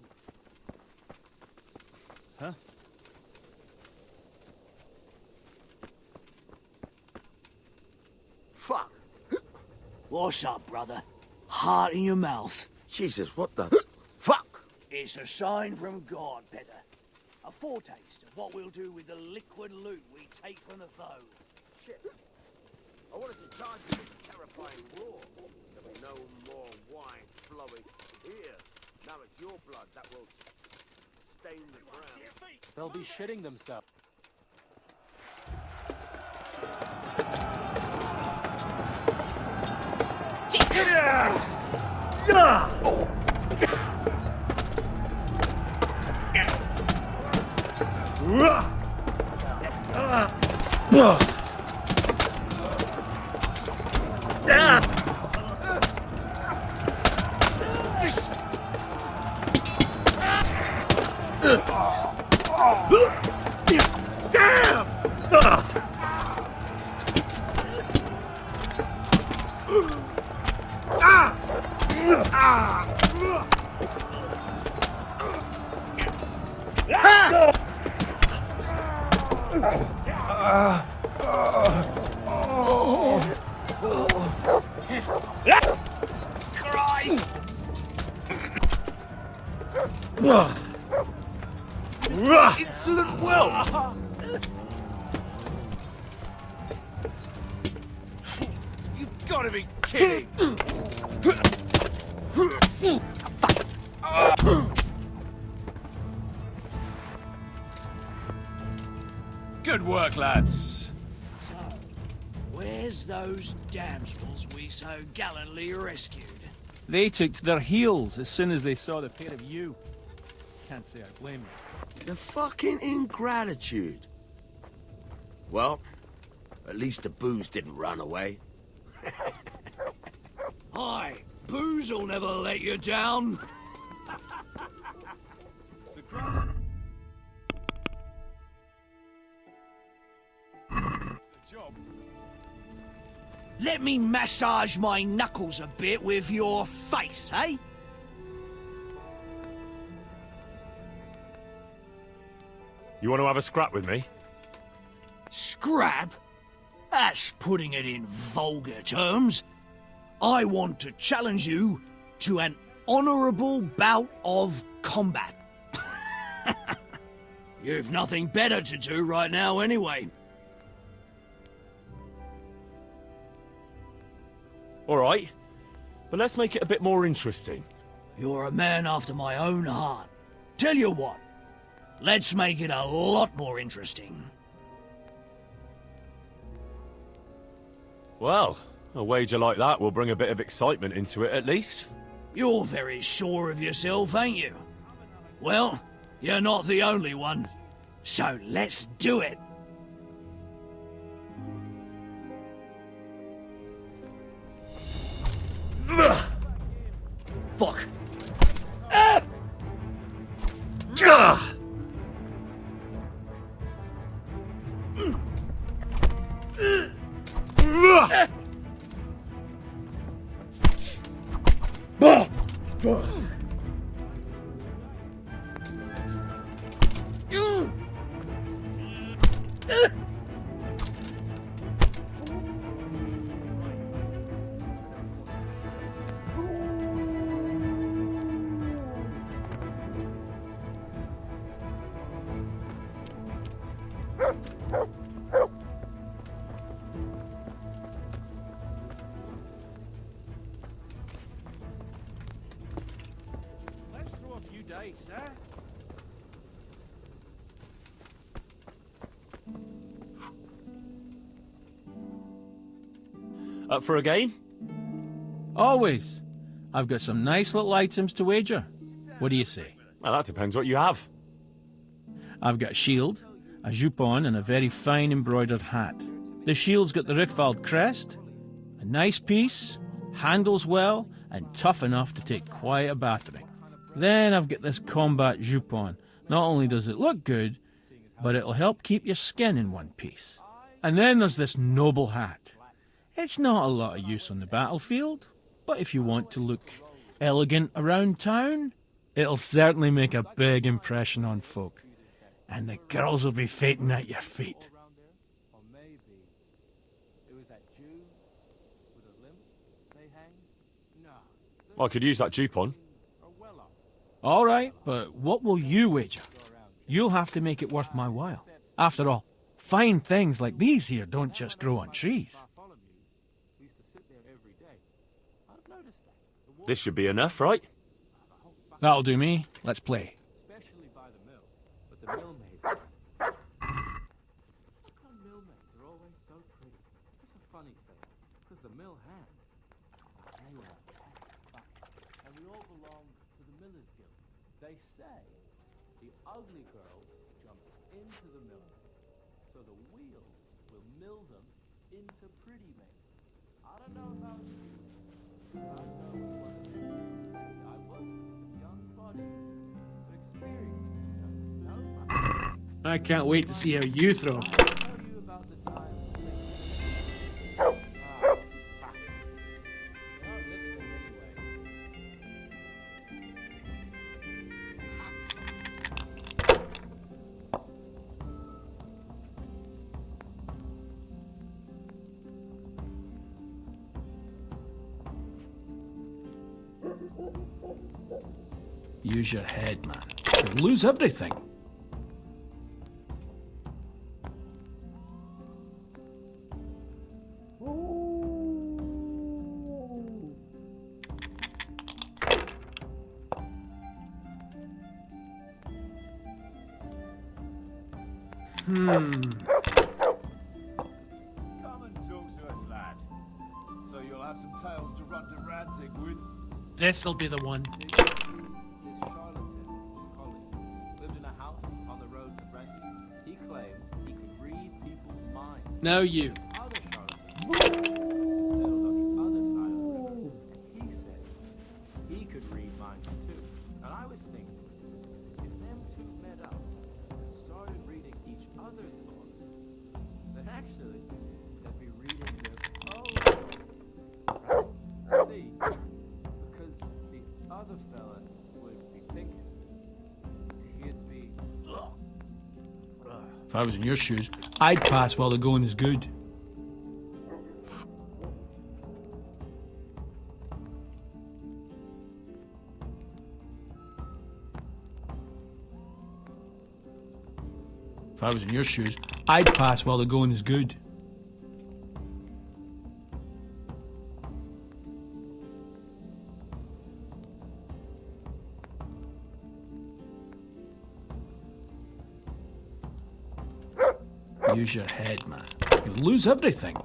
Huh? Fuck. What's up, brother? Heart in your mouth. Jesus, what the... Fuck! It's a sign from God, Petter. A foretaste of what we'll do with the liquid loot we take from the foe. Shit. I wanted to charge you with terrifying roar. There'll be no more wine flowing here. Now it's your blood that will stain the ground. They'll be shitting themselves. Yes! Insolent whelp! You've got to be kidding! Good work, lads. So, where's those damsels we so gallantly rescued? They took to their heels as soon as they saw the pair of you. Can't say I blame you. The fucking ingratitude. Well, at least the booze didn't run away. Aye, booze will never let you down. Let me massage my knuckles a bit with your face, eh? You want to have a scrap with me? Scrap? That's putting it in vulgar terms. I want to challenge you to an honourable bout of combat. You've nothing better to do right now anyway. All right, but let's make it a bit more interesting. You're a man after my own heart. Tell you what, let's make it a lot more interesting. Well, a wager like that will bring a bit of excitement into it at least. You're very sure of yourself, ain't you? Well, you're not the only one. So let's do it. Fuck. Ah! Ah! Let's throw a few dice, eh? Up for a game? Always. I've got some nice little items to wager. What do you say? Well, that depends what you have. I've got a shield, a jupon, and a very fine embroidered hat. The shield's got the Rickvald crest, a nice piece, handles well, and tough enough to take quite a battering. Then I've got this combat jupon. Not only does it look good, but it'll help keep your skin in one piece. And then there's this noble hat. It's not a lot of use on the battlefield, but if you want to look elegant around town, it'll certainly make a big impression on folk. And the girls will be fainting at your feet. I could use that jupon. All right, but what will you wager? You'll have to make it worth my while. After all, fine things like these here don't just grow on trees. This should be enough, right? That'll do me. Let's play. Especially by the mill. But the mill maids. Mill maids are always so pretty. It's a funny thing, because the mill hands, they are back. And we all belong to the Millers Guild. They say the ugly girls jump into the mill, so the wheel will mill them into pretty maids. I don't know about you, but I know what it is. I work with young bodies who experience I can't wait to see how you throw. Use your head, man. You'll lose everything. Come and talk to us, lad. So you'll have some tales to run to Radzig with? This'll be the one. This charlatan, Colin, lived in a house on the road to Brenton. He claimed he could read people's minds. Now you. Other charlatans settled on the other side of the river. He said he could read minds too. And I was thinking, if them two met up and started reading each other's thoughts, then actually they'd be reading their own. If I was in your shoes, I'd pass while the going is good. If I was in your shoes, I'd pass while the going is good. Use your head, man. You'll lose everything.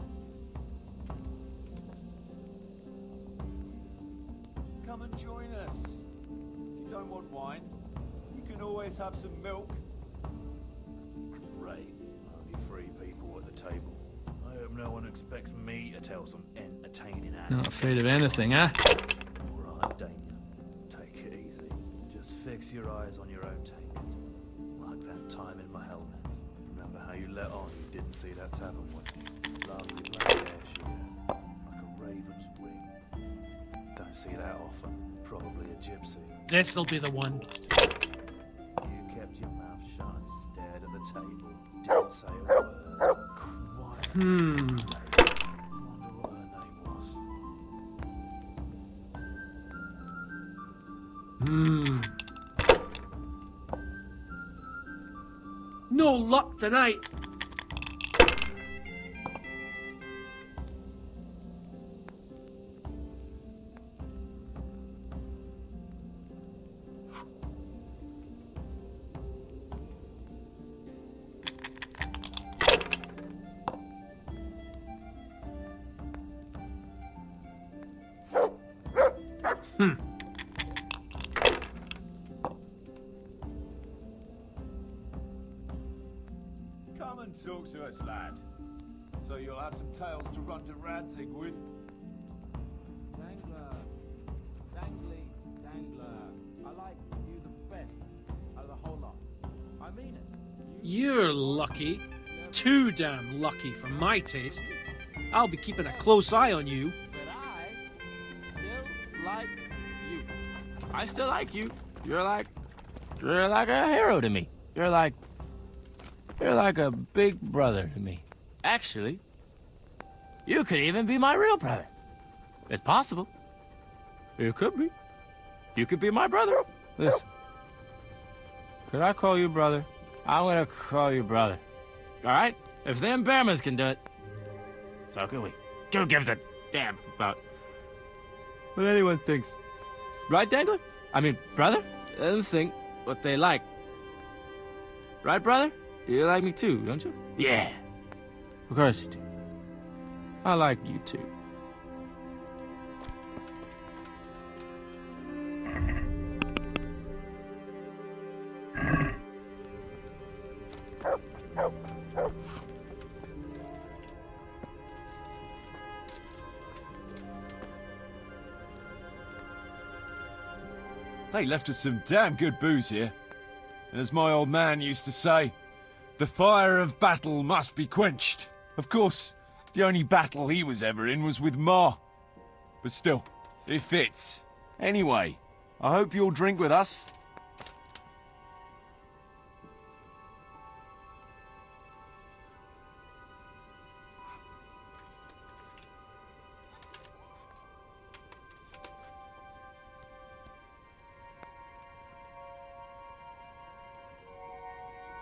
Come and join us. If you don't want wine, you can always have some milk. Great. Only 3 people at the table. I hope no one expects me to tell some entertaining anecdotes. Not afraid of anything, eh? Alright, Damien. Take it easy. Just fix your eyes on your own tape. Like that time in my helmet. Remember how you let on you didn't see that tavern one? Lovely black hair she had, like a raven's wing. Don't see that often. Probably a gypsy. This'll be the one. You kept your mouth shut and stared at the table. Didn't say a word. Quiet. Wonder what her name was. No luck tonight. Come and talk to us, lad. So you'll have some tales to run to Radzig with? Dangler. Dangler. I like you the best out of the whole lot. I mean it. You're lucky. Too damn lucky for my taste. I'll be keeping a close eye on you. But I still like you. I still like you. You're like a hero to me. You're like a big brother to me. Actually, you could even be my real brother. It's possible. You could be. You could be my brother. Listen. Could I call you brother? I'm gonna call you brother. Alright? If them Bearmans can do it, so can we. Who gives a damn about what anyone thinks? Right, Dangler? I mean, brother? Let them think what they like. Right, brother? You like me too, don't you? Yeah. Of course you do. I like you too. They left us some damn good booze here. And as my old man used to say, the fire of battle must be quenched. Of course, the only battle he was ever in was with Ma. But still, it fits. Anyway, I hope you'll drink with us.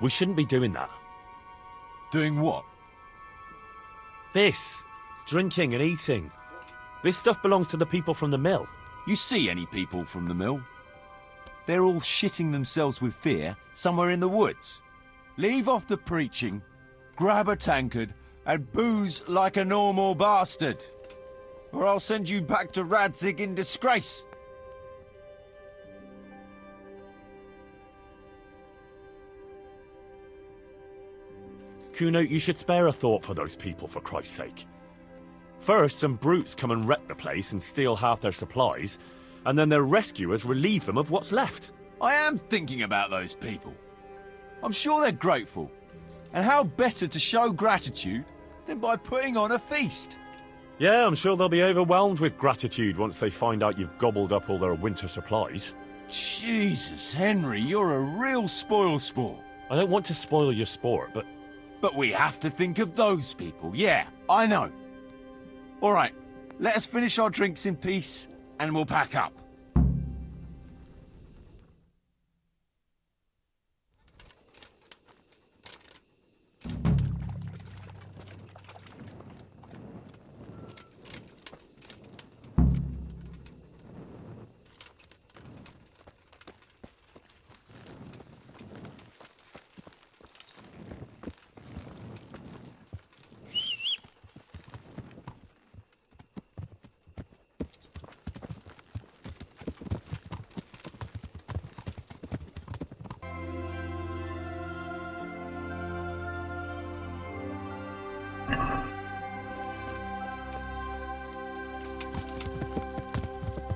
We shouldn't be doing that. Doing what? This. Drinking and eating. This stuff belongs to the people from the mill. You see any people from the mill? They're all shitting themselves with fear somewhere in the woods. Leave off the preaching, grab a tankard, and booze like a normal bastard. Or I'll send you back to Radzig in disgrace. Kuno, you should spare a thought for those people, for Christ's sake. First, some brutes come and wreck the place and steal half their supplies, and then their rescuers relieve them of what's left. I am thinking about those people. I'm sure they're grateful. And how better to show gratitude than by putting on a feast? Yeah, I'm sure they'll be overwhelmed with gratitude once they find out you've gobbled up all their winter supplies. Jesus, Henry, you're a real spoil sport. I don't want to spoil your sport, but But we have to think of those people. Yeah, I know. All right, let us finish our drinks in peace, and we'll pack up.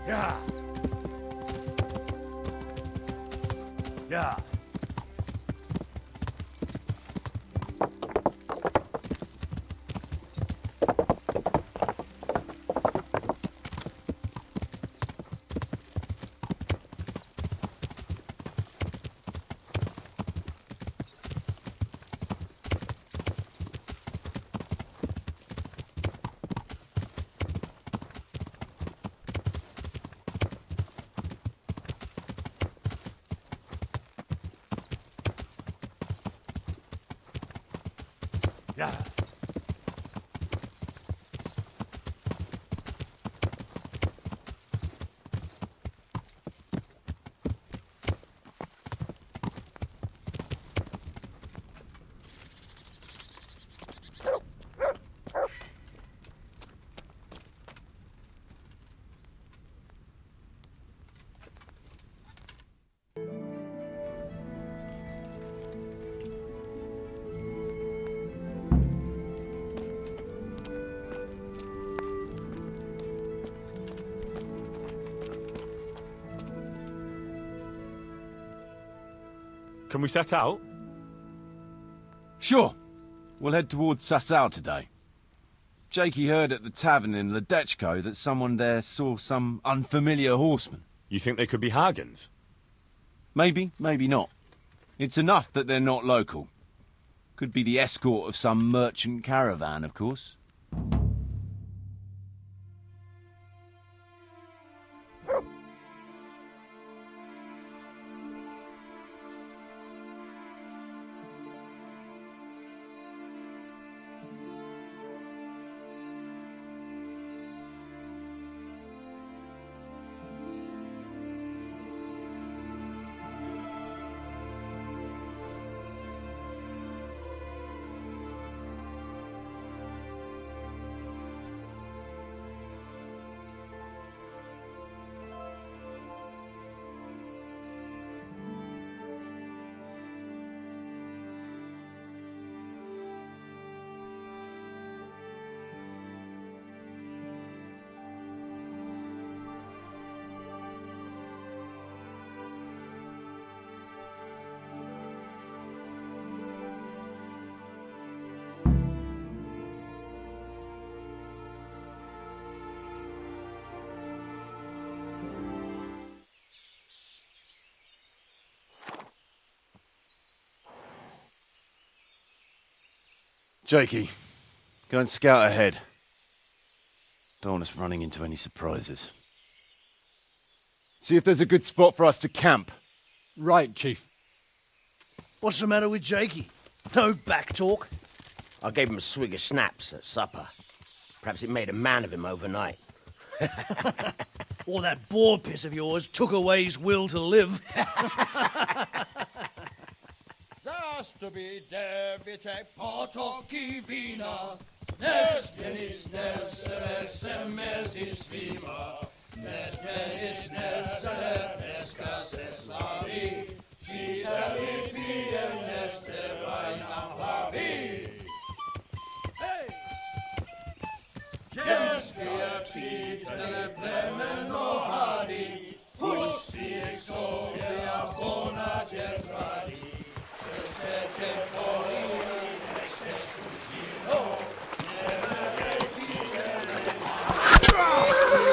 Yeah. Yeah. Yeah. Can we set out? Sure. We'll head towards Sasau today. Jakey heard at the tavern in Ledechko that someone there saw some unfamiliar horsemen. You think they could be Hagans? Maybe, maybe not. It's enough that they're not local. Could be the escort of some merchant caravan, of course. Jakey, go and scout ahead. Don't want us running into any surprises. See if there's a good spot for us to camp. Right, Chief. What's the matter with Jakey? No back talk? I gave him a swig of schnapps at supper. Perhaps it made a man of him overnight. Or that boar piss of yours took away his will to live. Zastubi devite potoki vina, nes venis nes semezis vima, nes venis nes eskas eslavi, citali piem nes tevainam havi. Gestia citale plemeno hadi, husti exodia bona gesradi.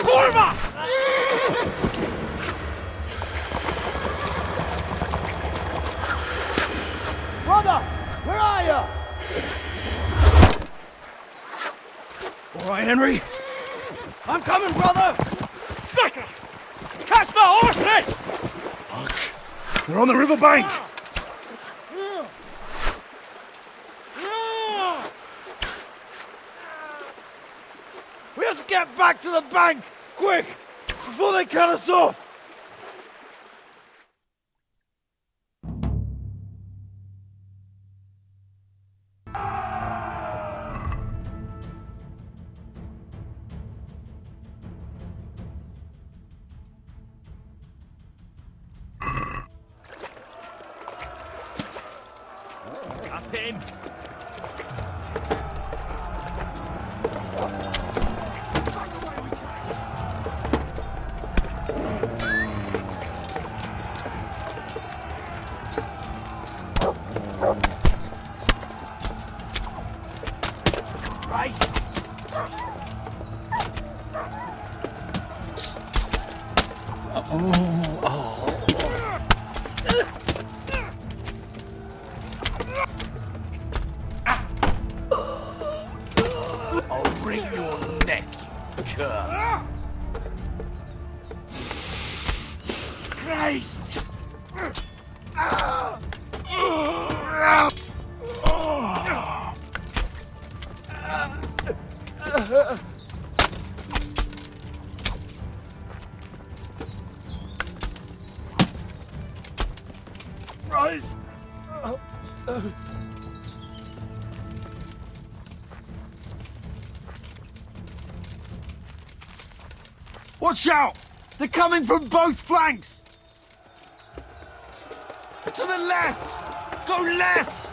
Kurwa! Henry. I'm coming, brother! Sucker! Catch the horses! Fuck. They're on the river bank! We have to get back to the bank! Quick! Before they cut us off! That's him! Christ! I'll wring your neck, you cur! Christ! Rise! Watch out! They're coming from both flanks! To the left! Go left!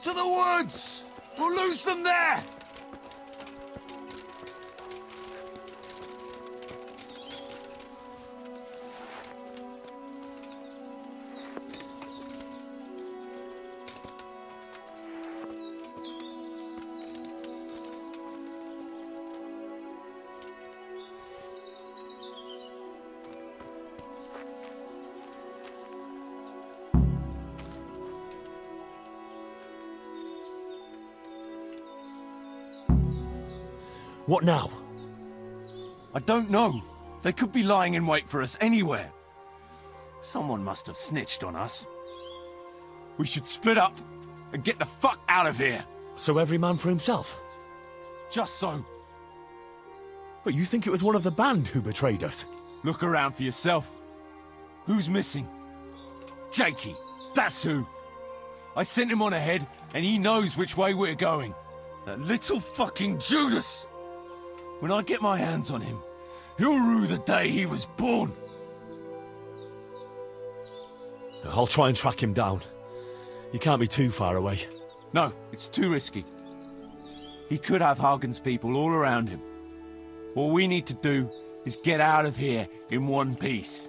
To the woods! We'll lose them there! What now? I don't know. They could be lying in wait for us anywhere. Someone must have snitched on us. We should split up and get the fuck out of here. So every man for himself? Just so. But you think it was one of the band who betrayed us? Look around for yourself. Who's missing? Jakey. That's who. I sent him on ahead, and he knows which way we're going. That little fucking Judas! When I get my hands on him, he'll rue the day he was born. I'll try and track him down. He can't be too far away. No, it's too risky. He could have Hagen's people all around him. All we need to do is get out of here in one piece.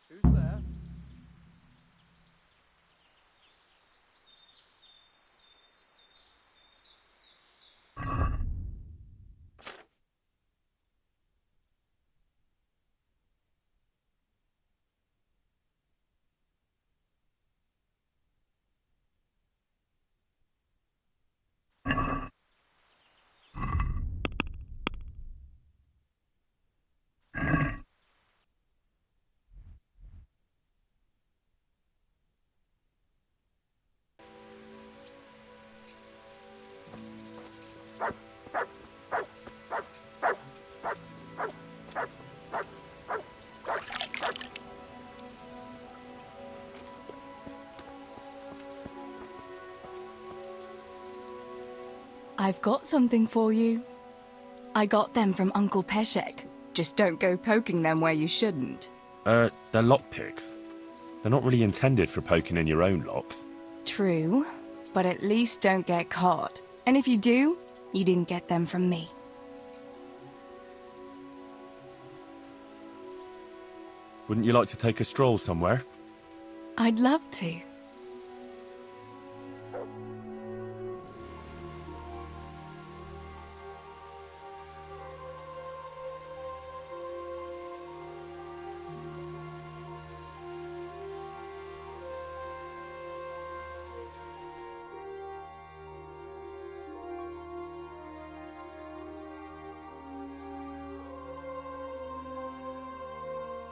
Who's there? I've got something for you. I got them from Uncle Peshek. Just don't go poking them where you shouldn't. They're lockpicks. They're not really intended for poking in your own locks. True, but at least don't get caught. And if you do, you didn't get them from me. Wouldn't you like to take a stroll somewhere? I'd love to.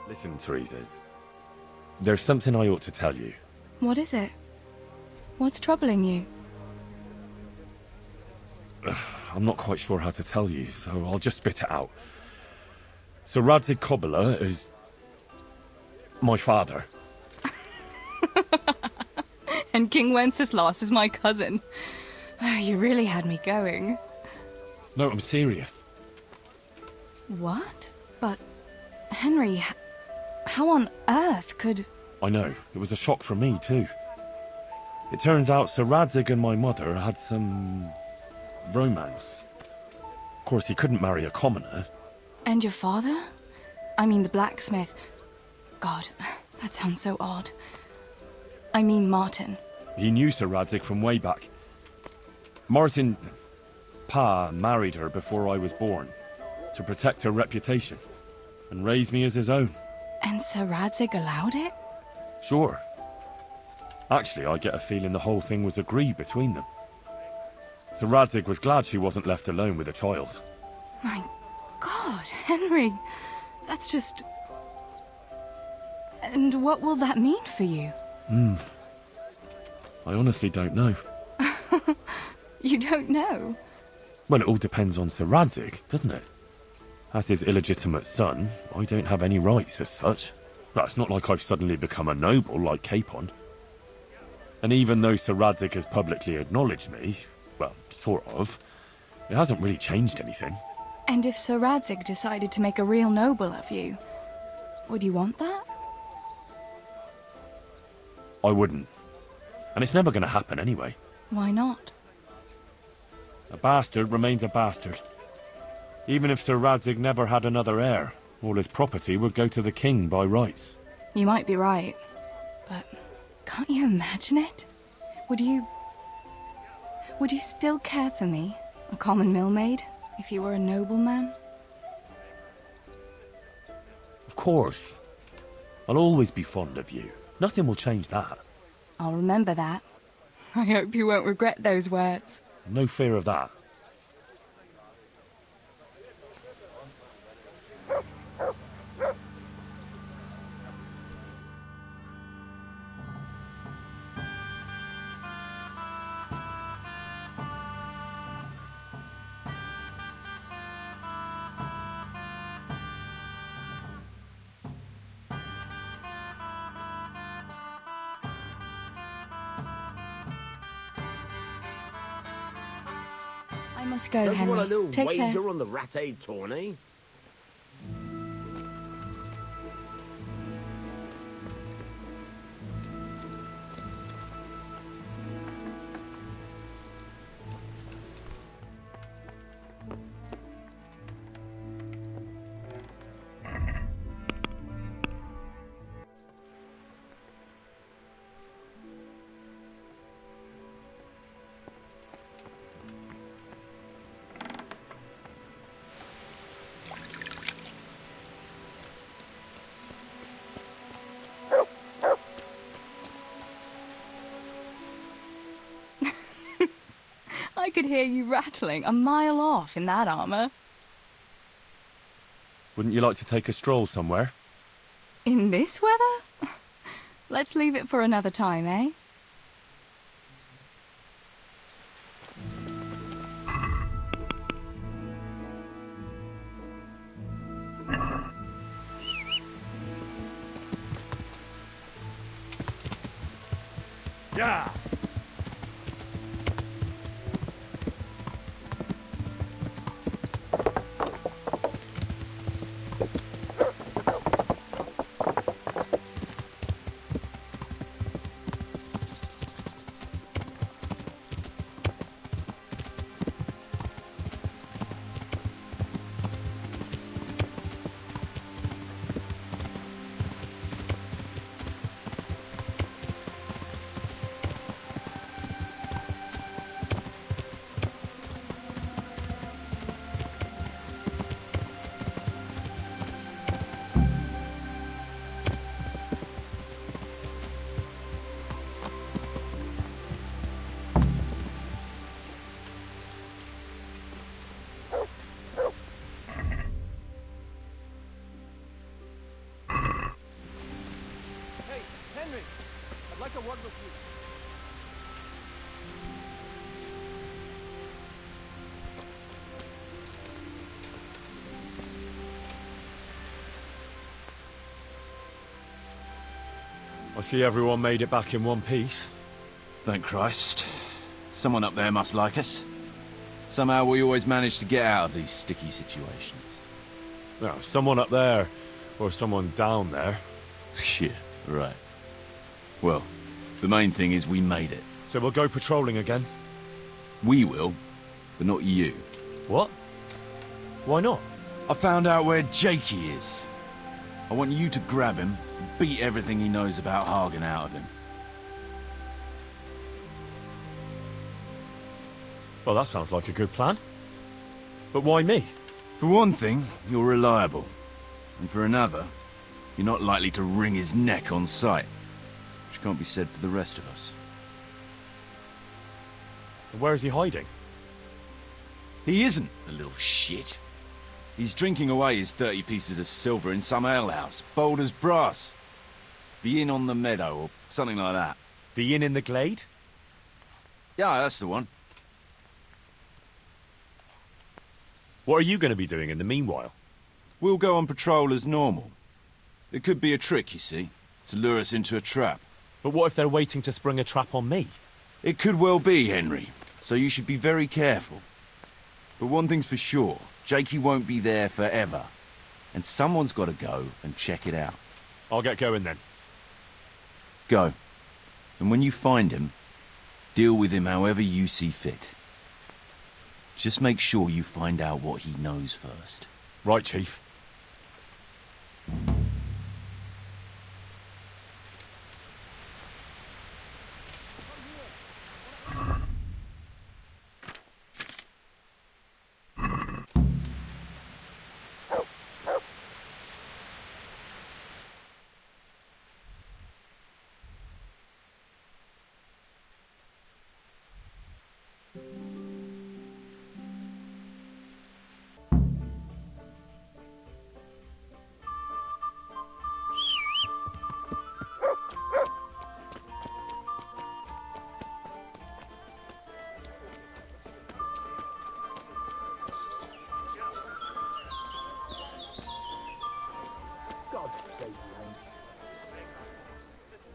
Listen, Teresa. There's something I ought to tell you. What is it? What's troubling you? I'm not quite sure how to tell you, so I'll just spit it out. So Radzig Kobyla is... my father. And King Wenceslaus is my cousin. You really had me going. No, I'm serious. What? But, Henry, how on earth could... I know, it was a shock for me too. It turns out Sir Radzig and my mother had some... romance. Of course, he couldn't marry a commoner. And your father? I mean the blacksmith. God, that sounds so odd. I mean Martin. He knew Sir Radzig from way back. Martin... Pa married her before I was born, to protect her reputation, and raise me as his own. And Sir Radzig allowed it? Sure. Actually, I get a feeling the whole thing was agreed between them. Sir Radzig was glad she wasn't left alone with a child. My God, Henry, that's just... And what will that mean for you? I honestly don't know. You don't know? Well, it all depends on Sir Radzig, doesn't it? As his illegitimate son, I don't have any rights as such. Well, it's not like I've suddenly become a noble like Capon. And even though Sir Radzig has publicly acknowledged me, well, sort of, it hasn't really changed anything. And if Sir Radzig decided to make a real noble of you, would you want that? I wouldn't. And it's never going to happen anyway. Why not? A bastard remains a bastard. Even if Sir Radzig never had another heir, all his property would go to the king by rights. You might be right, but can't you imagine it? Would you still care for me, a common millmaid, if you were a nobleman? Of course. I'll always be fond of you. Nothing will change that. I'll remember that. I hope you won't regret those words. No fear of that. I must go, Don't you Henry. want a little Take wager care. on the rat-aid tourney? I could hear you rattling a mile off in that armor. Wouldn't you like to take a stroll somewhere? In this weather? Let's leave it for another time, eh? Yeah! I'd like a word with you. I see everyone made it back in one piece. Thank Christ. Someone up there must like us. Somehow we always manage to get out of these sticky situations. Well, someone up there, or someone down there. Yeah, right. Well, the main thing is we made it. So we'll go patrolling again? We will, but not you. What? Why not? I found out where Jakey is. I want you to grab him and beat everything he knows about Hagen out of him. Well, that sounds like a good plan. But why me? For one thing, you're reliable. And for another, you're not likely to wring his neck on sight. Which can't be said for the rest of us. Where is he hiding? He isn't, a little shit. He's drinking away his 30 pieces of silver in some alehouse, bold as brass. The inn on the meadow, or something like that. The inn in the glade? Yeah, that's the one. What are you going to be doing in the meanwhile? We'll go on patrol as normal. It could be a trick, you see, to lure us into a trap. But what if they're waiting to spring a trap on me? It could well be, Henry, so you should be very careful. But one thing's for sure, Jakey won't be there forever. And someone's got to go and check it out. I'll get going then. Go. And when you find him, deal with him however you see fit. Just make sure you find out what he knows first. Right, Chief.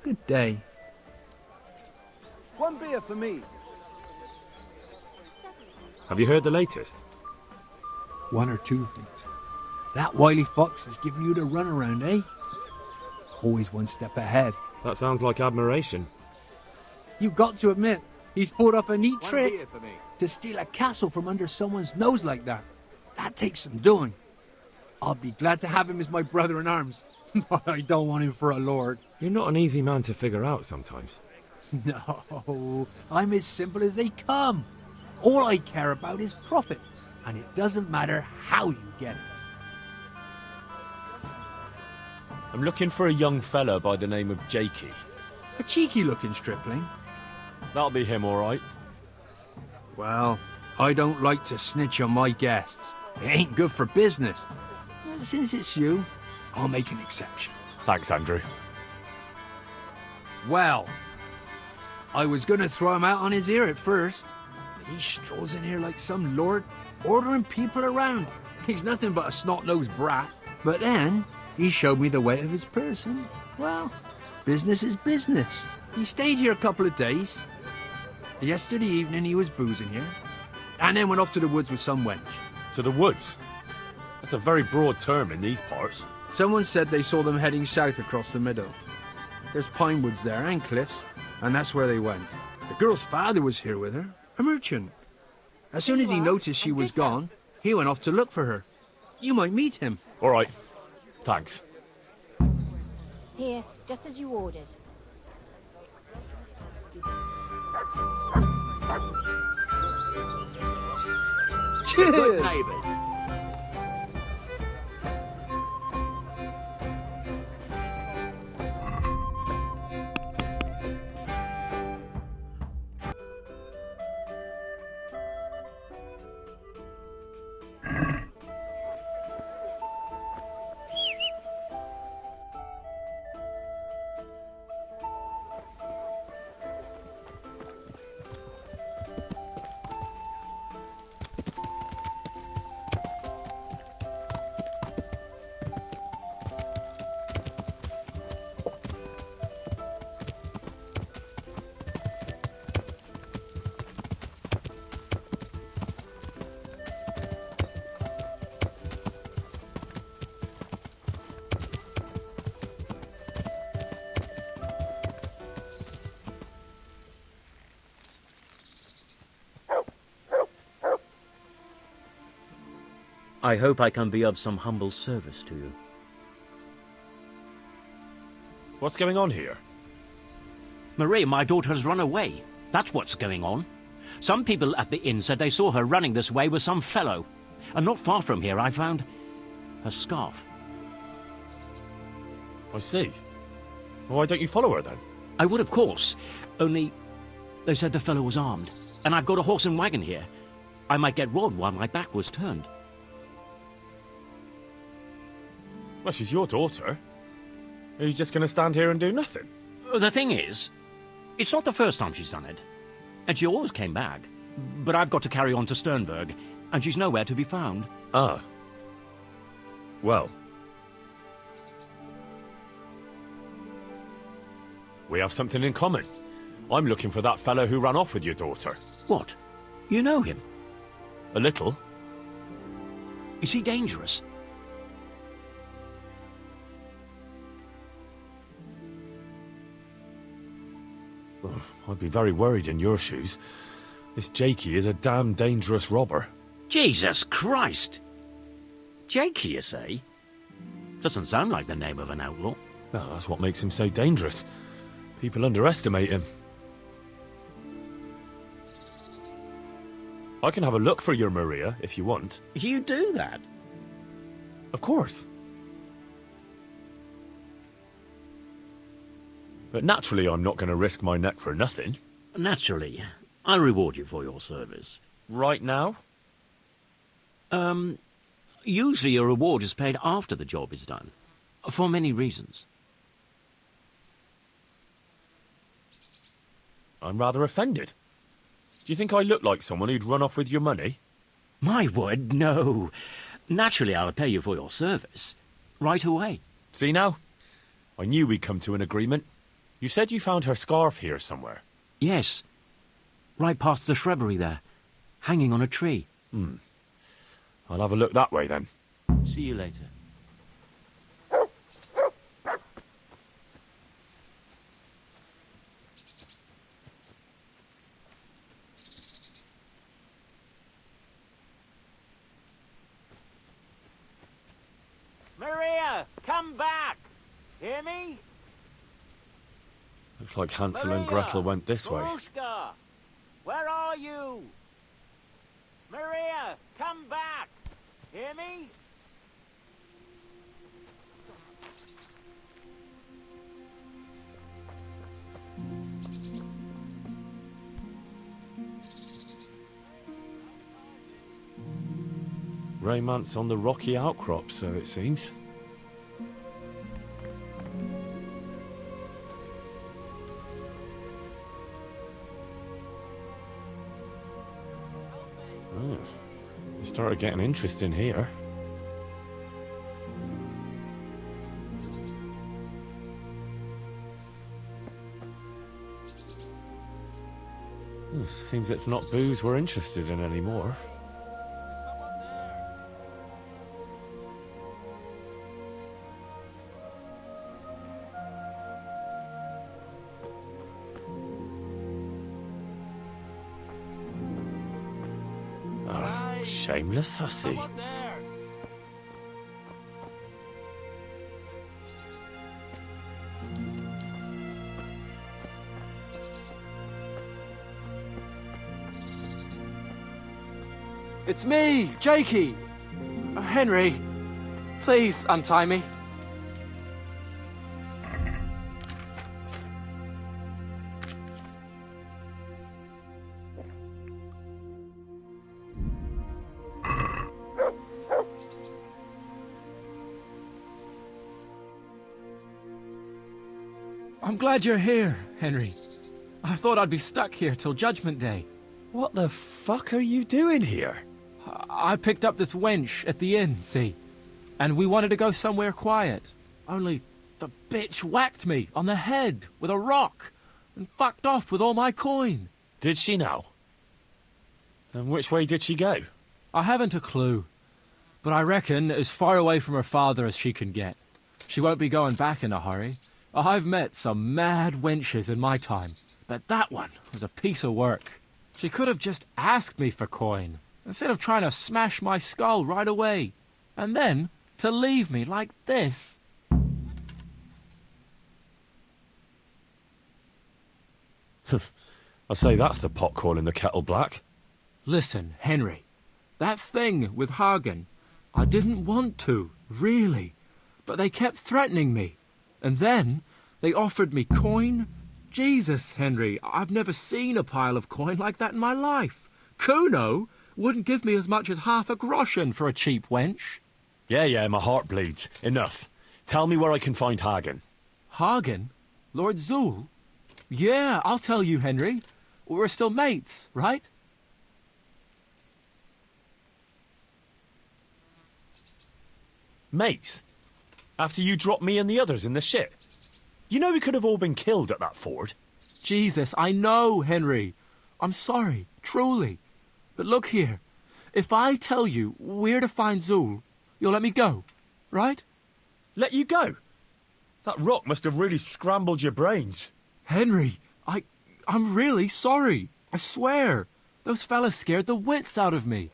Good day. One beer for me. Have you heard the latest? One or two things. That wily fox is giving you the runaround, eh? Always one step ahead. That sounds like admiration. You've got to admit, he's pulled up a neat One trick beer for me. to steal a castle from under someone's nose like that. That takes some doing. I'll be glad to have him as my brother-in-arms, but I don't want him for a lord. You're not an easy man to figure out sometimes. No, I'm as simple as they come. All I care about is profit, and it doesn't matter how you get it. I'm looking for a young fella by the name of Jakey. A cheeky-looking stripling. That'll be him, all right. Well, I don't like to snitch on my guests. It ain't good for business. Well, since it's you, I'll make an exception. Thanks, Andrew. Well, I was gonna throw him out on his ear at first. But he strolls in here like some lord, ordering people around. He's nothing but a snot-nosed brat. But then, he showed me the weight of his person. Well, business is business. He stayed here a couple of days. Yesterday evening he was boozing here. And then went off to the woods with some wench. To the woods? That's a very broad term in these parts. Someone said they saw them heading south across the meadow. There's pine woods there and cliffs, and that's where they went. The girl's father was here with her, a merchant. As soon as he noticed she was gone, he went off to look for her. You might meet him. All right. Thanks. Here, just as you ordered. Cheers! Good neighbours. I hope I can be of some humble service to you. What's going on here? Marie, my daughter has run away. That's what's going on. Some people at the inn said they saw her running this way with some fellow. And not far from here I found her scarf. I see. Well, why don't you follow her then? I would, of course. Only they said the fellow was armed. And I've got a horse and wagon here. I might get robbed while my back was turned. Well, she's your daughter. Are you just going to stand here and do nothing? The thing is, it's not the first time she's done it. And she always came back. But I've got to carry on to Sternberg, and she's nowhere to be found. Ah. Well. We have something in common. I'm looking for that fellow who ran off with your daughter. What? You know him? A little. Is he dangerous? Oh, I'd be very worried in your shoes. This Jakey is a damn dangerous robber. Jesus Christ! Jakey, you say? Doesn't sound like the name of an outlaw. No, that's what makes him so dangerous. People underestimate him. I can have a look for your Maria, if you want. You do that? Of course. But naturally, I'm not going to risk my neck for nothing. Naturally. I'll reward you for your service. Right now? Usually a reward is paid after the job is done. For many reasons. I'm rather offended. Do you think I look like someone who'd run off with your money? My word, no. Naturally, I'll pay you for your service. Right away. See now? I knew we'd come to an agreement. You said you found her scarf here somewhere. Yes. Right past the shrubbery there. Hanging on a tree. I'll have a look that way then. See you later. Maria, come back! Hear me? Looks like Hansel Maria, and Gretel went this way. Marushka, where are you? Maria, come back! Hear me? Romance on the rocky outcrops, so it seems. Oh, it started getting interesting here. Seems it's not booze we're interested in anymore. Oh, shameless hussy. It's me, Jakey! Henry, please untie me. I'm glad you're here, Henry. I thought I'd be stuck here till Judgment Day. What the fuck are you doing here? I picked up this wench at the inn, see? And we wanted to go somewhere quiet. Only the bitch whacked me on the head with a rock and fucked off with all my coin. Did she now? And which way did she go? I haven't a clue, but I reckon as far away from her father as she can get. She won't be going back in a hurry. I've met some mad wenches in my time, but that one was a piece of work. She could have just asked me for coin, instead of trying to smash my skull right away. And then to leave me like this. I say that's the pot calling the kettle black. Listen, Henry, that thing with Hagen, I didn't want to, really. But they kept threatening me. And then they offered me coin. Jesus, Henry, I've never seen a pile of coin like that in my life. Kuno wouldn't give me as much as half a groschen for a cheap wench. Yeah, my heart bleeds. Enough. Tell me where I can find Hagen. Hagen? Lord Zul? Yeah, I'll tell you, Henry. We're still mates, right? Mates? After you dropped me and the others in the ship? You know we could have all been killed at that ford. Jesus, I know, Henry. I'm sorry, truly. But look here. If I tell you where to find Zul, you'll let me go, right? Let you go? That rock must have really scrambled your brains. Henry, I'm really sorry. I swear. Those fellas scared the wits out of me.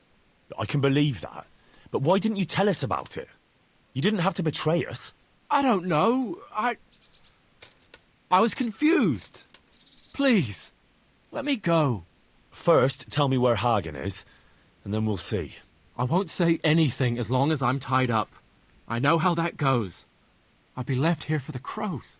I can believe that. But why didn't you tell us about it? You didn't have to betray us. I don't know. I was confused. Please, let me go. First, tell me where Hagen is, and then we'll see. I won't say anything as long as I'm tied up. I know how that goes. I'll be left here for the crows.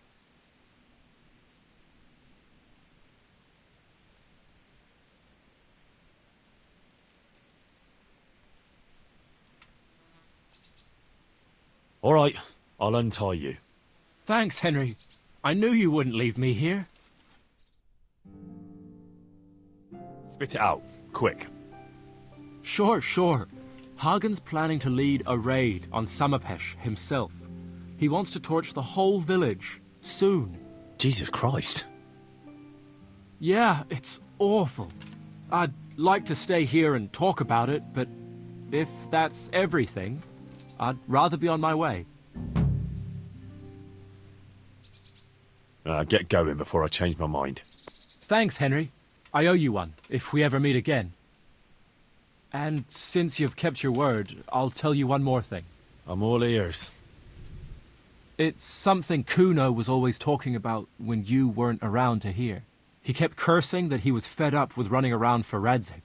All right, I'll untie you. Thanks, Henry. I knew you wouldn't leave me here. Spit it out, quick. Sure. Hagen's planning to lead a raid on Samapesh himself. He wants to torch the whole village, soon. Jesus Christ. Yeah, it's awful. I'd like to stay here and talk about it, but if that's everything, I'd rather be on my way. Get going before I change my mind. Thanks, Henry. I owe you one, if we ever meet again. And since you've kept your word, I'll tell you one more thing. I'm all ears. It's something Kuno was always talking about when you weren't around to hear. He kept cursing that he was fed up with running around for Radzig,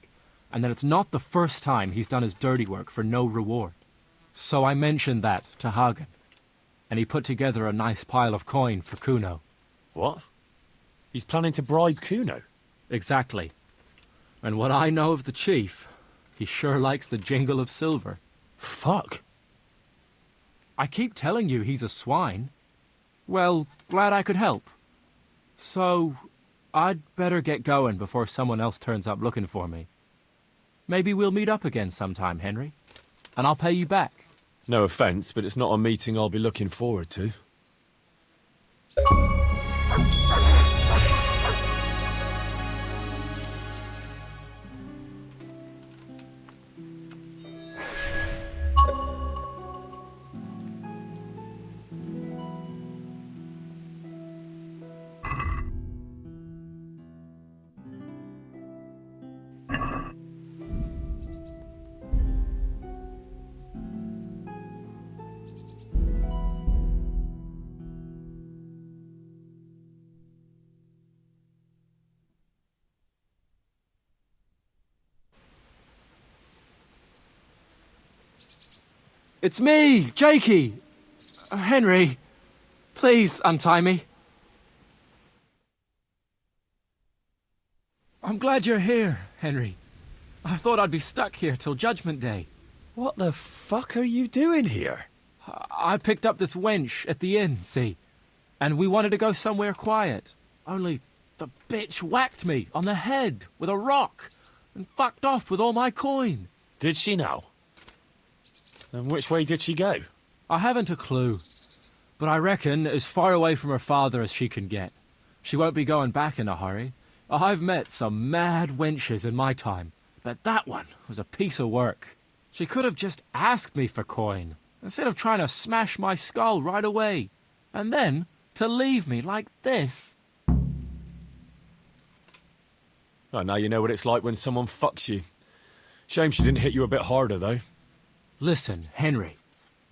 and that it's not the first time he's done his dirty work for no reward. So I mentioned that to Hagen, and he put together a nice pile of coin for Kuno. What? He's planning to bribe Kuno? Exactly. And what I know of the chief, he sure likes the jingle of silver. Fuck. I keep telling you he's a swine. Well, glad I could help. So, I'd better get going before someone else turns up looking for me. Maybe we'll meet up again sometime, Henry. And I'll pay you back. No offence, but it's not a meeting I'll be looking forward to. It's me, Jakey! Henry, please untie me. I'm glad you're here, Henry. I thought I'd be stuck here till Judgment Day. What the fuck are you doing here? I picked up this wench at the inn, see? And we wanted to go somewhere quiet. Only the bitch whacked me on the head with a rock and fucked off with all my coin. Did she now? And which way did she go? I haven't a clue, but I reckon as far away from her father as she can get. She won't be going back in a hurry. I've met some mad wenches in my time, but that one was a piece of work. She could have just asked me for coin, instead of trying to smash my skull right away, and then to leave me like this. Oh, now you know what it's like when someone fucks you. Shame she didn't hit you a bit harder, though. Listen, Henry,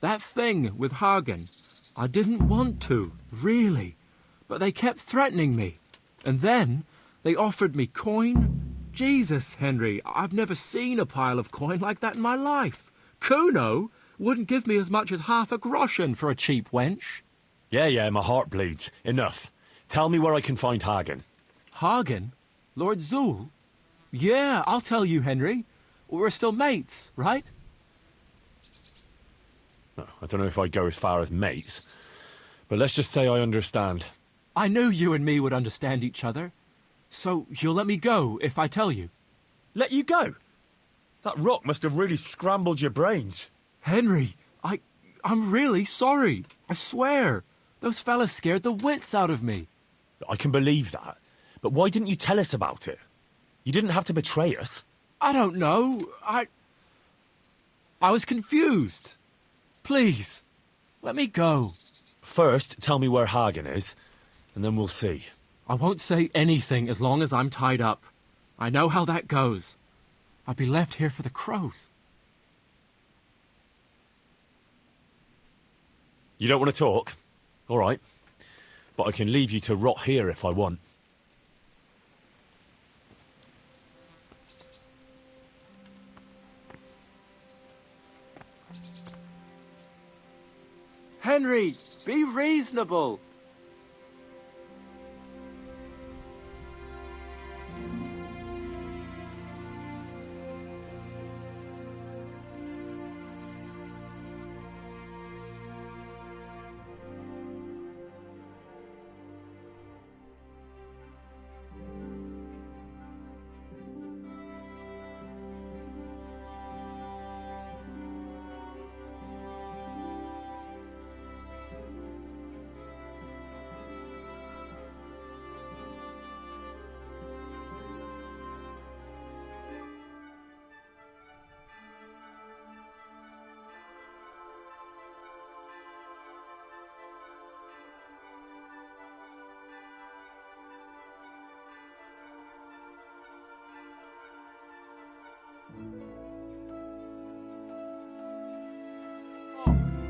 that thing with Hagen, I didn't want to, really, but they kept threatening me. And then they offered me coin. Jesus, Henry, I've never seen a pile of coin like that in my life. Kuno wouldn't give me as much as half a groschen for a cheap wench. Yeah, my heart bleeds. Enough. Tell me where I can find Hagen. Hagen? Lord Zool? Yeah, I'll tell you, Henry. We're still mates, right? Oh, I don't know if I'd go as far as mates, but let's just say I understand. I knew you and me would understand each other. So you'll let me go if I tell you? Let you go? That rock must have really scrambled your brains. Henry, I'm really sorry. I swear. Those fellas scared the wits out of me. I can believe that. But why didn't you tell us about it? You didn't have to betray us. I don't know. I was confused. Please, let me go. First, tell me where Hagen is, and then we'll see. I won't say anything as long as I'm tied up. I know how that goes. I'll be left here for the crows. You don't want to talk? All right. But I can leave you to rot here if I want. Henry, be reasonable.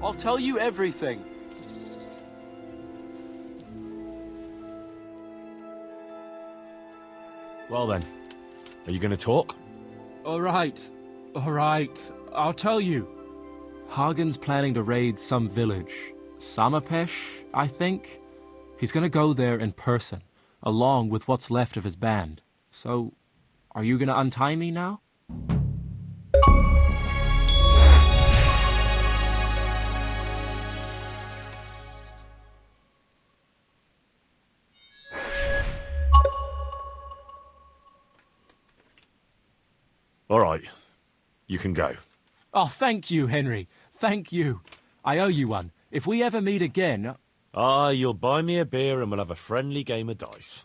I'll tell you everything. Well then, are you going to talk? All right. I'll tell you. Hagen's planning to raid some village. Samapesh, I think. He's going to go there in person, along with what's left of his band. So, are you going to untie me now? All right. You can go. Oh, thank you, Henry. Thank you. I owe you one. If we ever meet again... Ah, you'll buy me a beer and we'll have a friendly game of dice.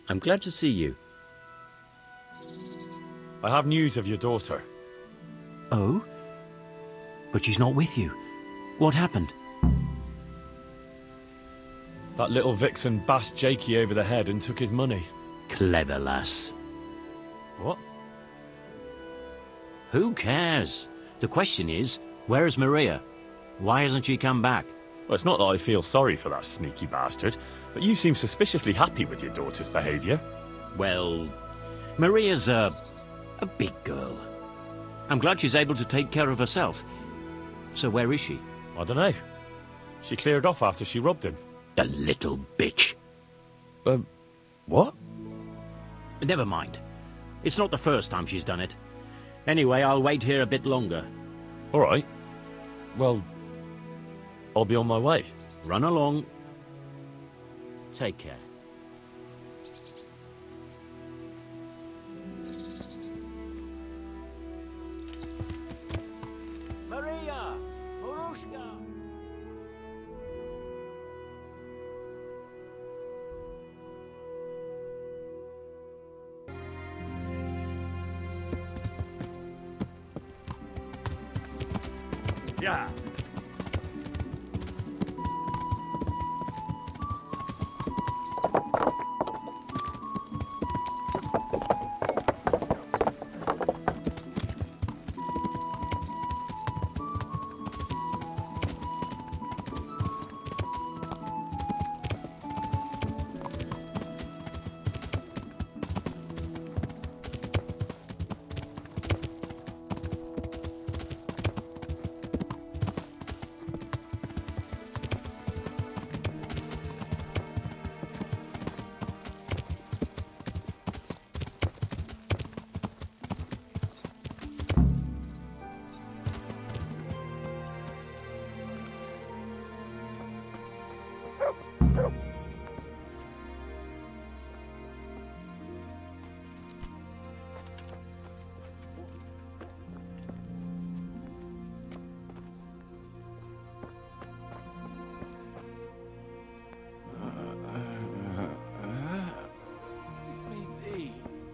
I'm glad to see you. I have news of your daughter. Oh? But she's not with you. What happened? That little vixen bashed Jakey over the head and took his money. Clever lass. What? Who cares? The question is, where's Maria? Why hasn't she come back? Well, it's not that I feel sorry for that sneaky bastard, but you seem suspiciously happy with your daughter's behaviour. Well, Maria's a big girl. I'm glad she's able to take care of herself. So where is she? I don't know. She cleared off after she robbed him. The little bitch. What? Never mind. It's not the first time she's done it. Anyway, I'll wait here a bit longer. All right. Well, I'll be on my way. Run along. Take care. Maria! Marushka! Yeah.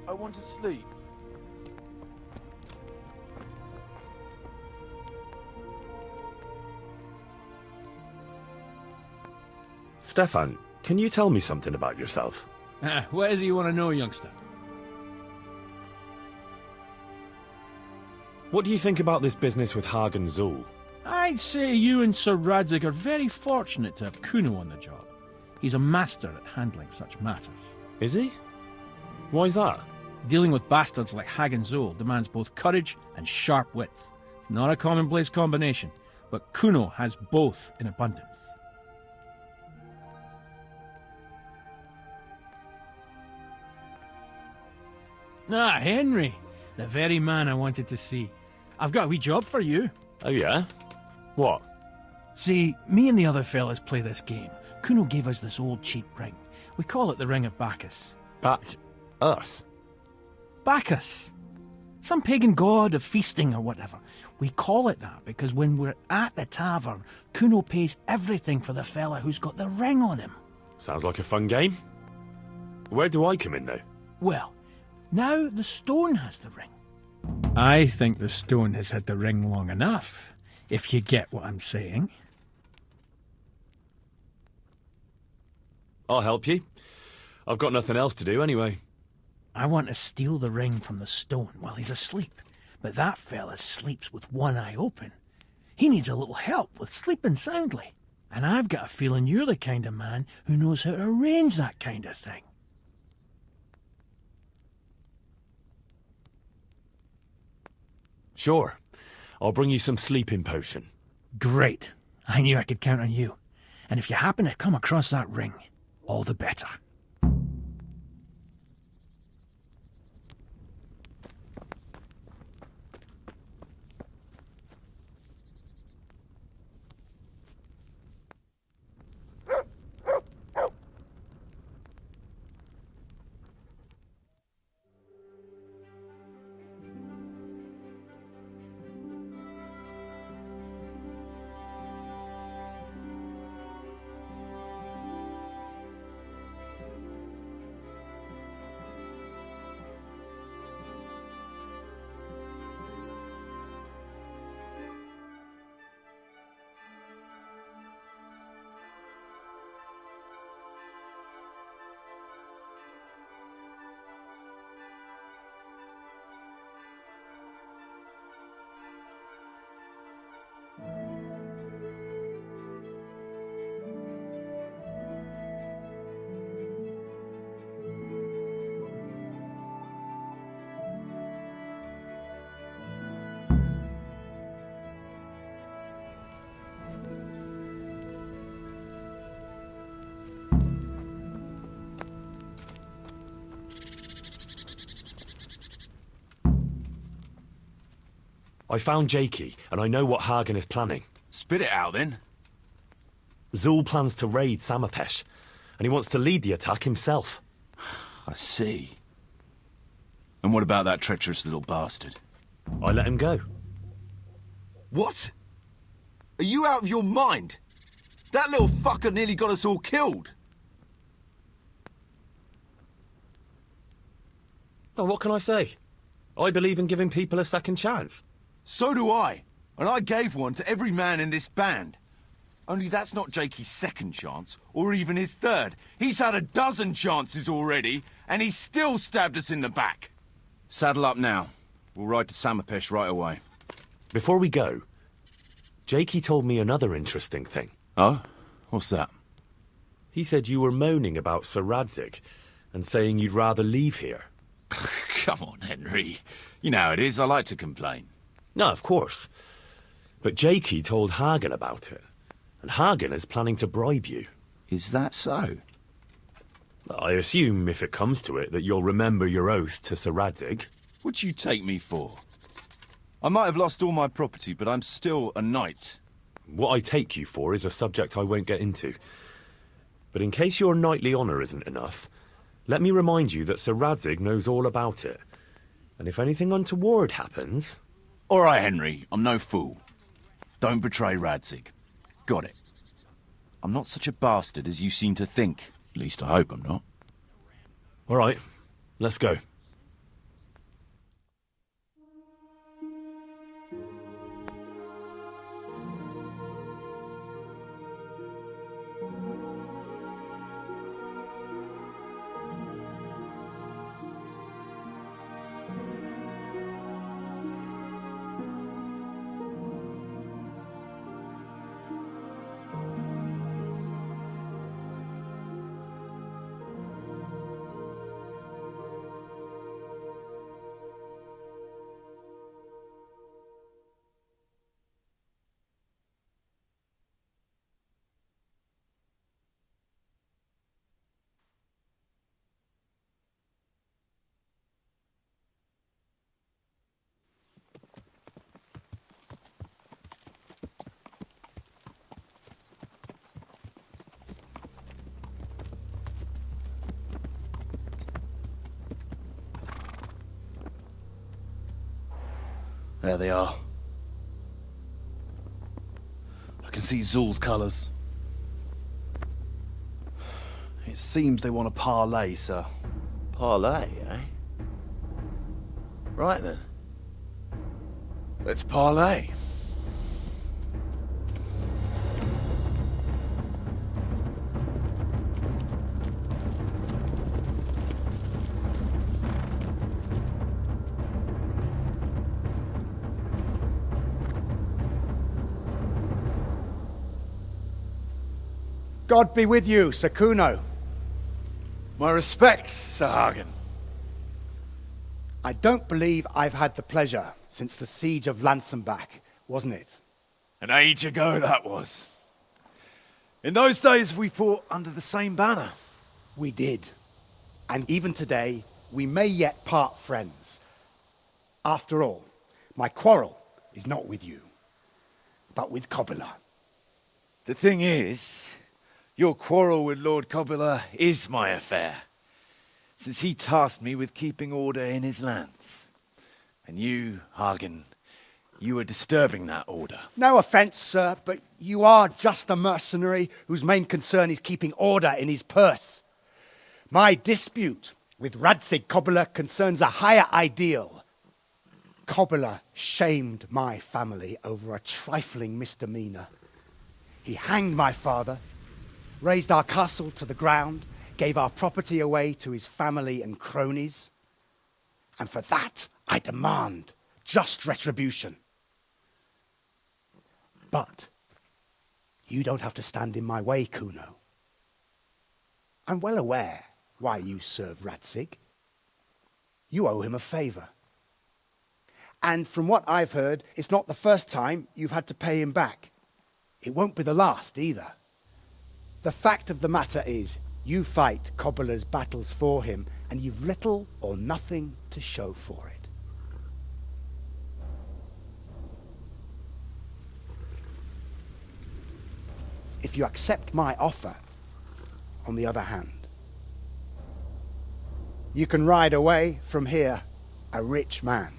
I want to sleep. Stefan, can you tell me something about yourself? What is it you want to know, youngster? What do you think about this business with Hagen Zul? I'd say you and Sir Radzig are very fortunate to have Kuno on the job. He's a master at handling such matters. Is he? Why's that? Dealing with bastards like Hag and Zol demands both courage and sharp wits. It's not a commonplace combination, but Kuno has both in abundance. Ah, Henry, the very man I wanted to see. I've got a wee job for you. Oh yeah? What? See, me and the other fellas play this game. Kuno gave us this old cheap ring. We call it the Ring of Bacchus. Us? Bacchus. Some pagan god of feasting or whatever. We call it that because when we're at the tavern, Kuno pays everything for the fella who's got the ring on him. Sounds like a fun game. Where do I come in, though? Well, now the stone has the ring. I think the stone has had the ring long enough, if you get what I'm saying. I'll help you. I've got nothing else to do anyway. I want to steal the ring from the stone while he's asleep, but that fella sleeps with one eye open. He needs a little help with sleeping soundly, and I've got a feeling you're the kind of man who knows how to arrange that kind of thing. Sure. I'll bring you some sleeping potion. Great. I knew I could count on you. And if you happen to come across that ring, all the better. I found Jakey, and I know what Hagen is planning. Spit it out, then. Zul plans to raid Samapesh, and he wants to lead the attack himself. I see. And what about that treacherous little bastard? I let him go. What? Are you out of your mind? That little fucker nearly got us all killed. Oh, what can I say? I believe in giving people a second chance. So do I. And I gave one to every man in this band. Only that's not Jakey's second chance, or even his third. He's had a dozen chances already, and he's still stabbed us in the back. Saddle up now. We'll ride to Samapesh right away. Before we go, Jakey told me another interesting thing. Oh? What's that? He said you were moaning about Sir Radzig, and saying you'd rather leave here. Come on, Henry. You know how it is, I like to complain. No, of course. But Jakey told Hagen about it, and Hagen is planning to bribe you. Is that so? I assume, if it comes to it, that you'll remember your oath to Sir Radzig. What'd you take me for? I might have lost all my property, but I'm still a knight. What I take you for is a subject I won't get into. But in case your knightly honour isn't enough, let me remind you that Sir Radzig knows all about it. And if anything untoward happens... All right, Henry, I'm no fool. Don't betray Radzig. Got it. I'm not such a bastard as you seem to think. At least I hope I'm not. All right, let's go. There they are. I can see Zul's colours. It seems they want a parley, sir. Parlay, eh? Right then. Let's parlay. God be with you, Sir Kuno. My respects, Sir Hagen. I don't believe I've had the pleasure since the siege of Lansenbach, wasn't it? An age ago that was. In those days we fought under the same banner. We did. And even today, we may yet part friends. After all, my quarrel is not with you, but with Kobyla. The thing is, your quarrel with Lord Kobyla is my affair, since he tasked me with keeping order in his lands. And you, Hagen, you were disturbing that order. No offence, sir, but you are just a mercenary whose main concern is keeping order in his purse. My dispute with Radzig Kobyla concerns a higher ideal. Kobyla shamed my family over a trifling misdemeanor. He hanged my father, razed our castle to the ground, gave our property away to his family and cronies. And for that, I demand just retribution. But you don't have to stand in my way, Kuno. I'm well aware why you serve Radzig. You owe him a favor. And from what I've heard, it's not the first time you've had to pay him back. It won't be the last either. The fact of the matter is, you fight Kobyla's battles for him, and you've little or nothing to show for it. If you accept my offer, on the other hand, you can ride away from here a rich man.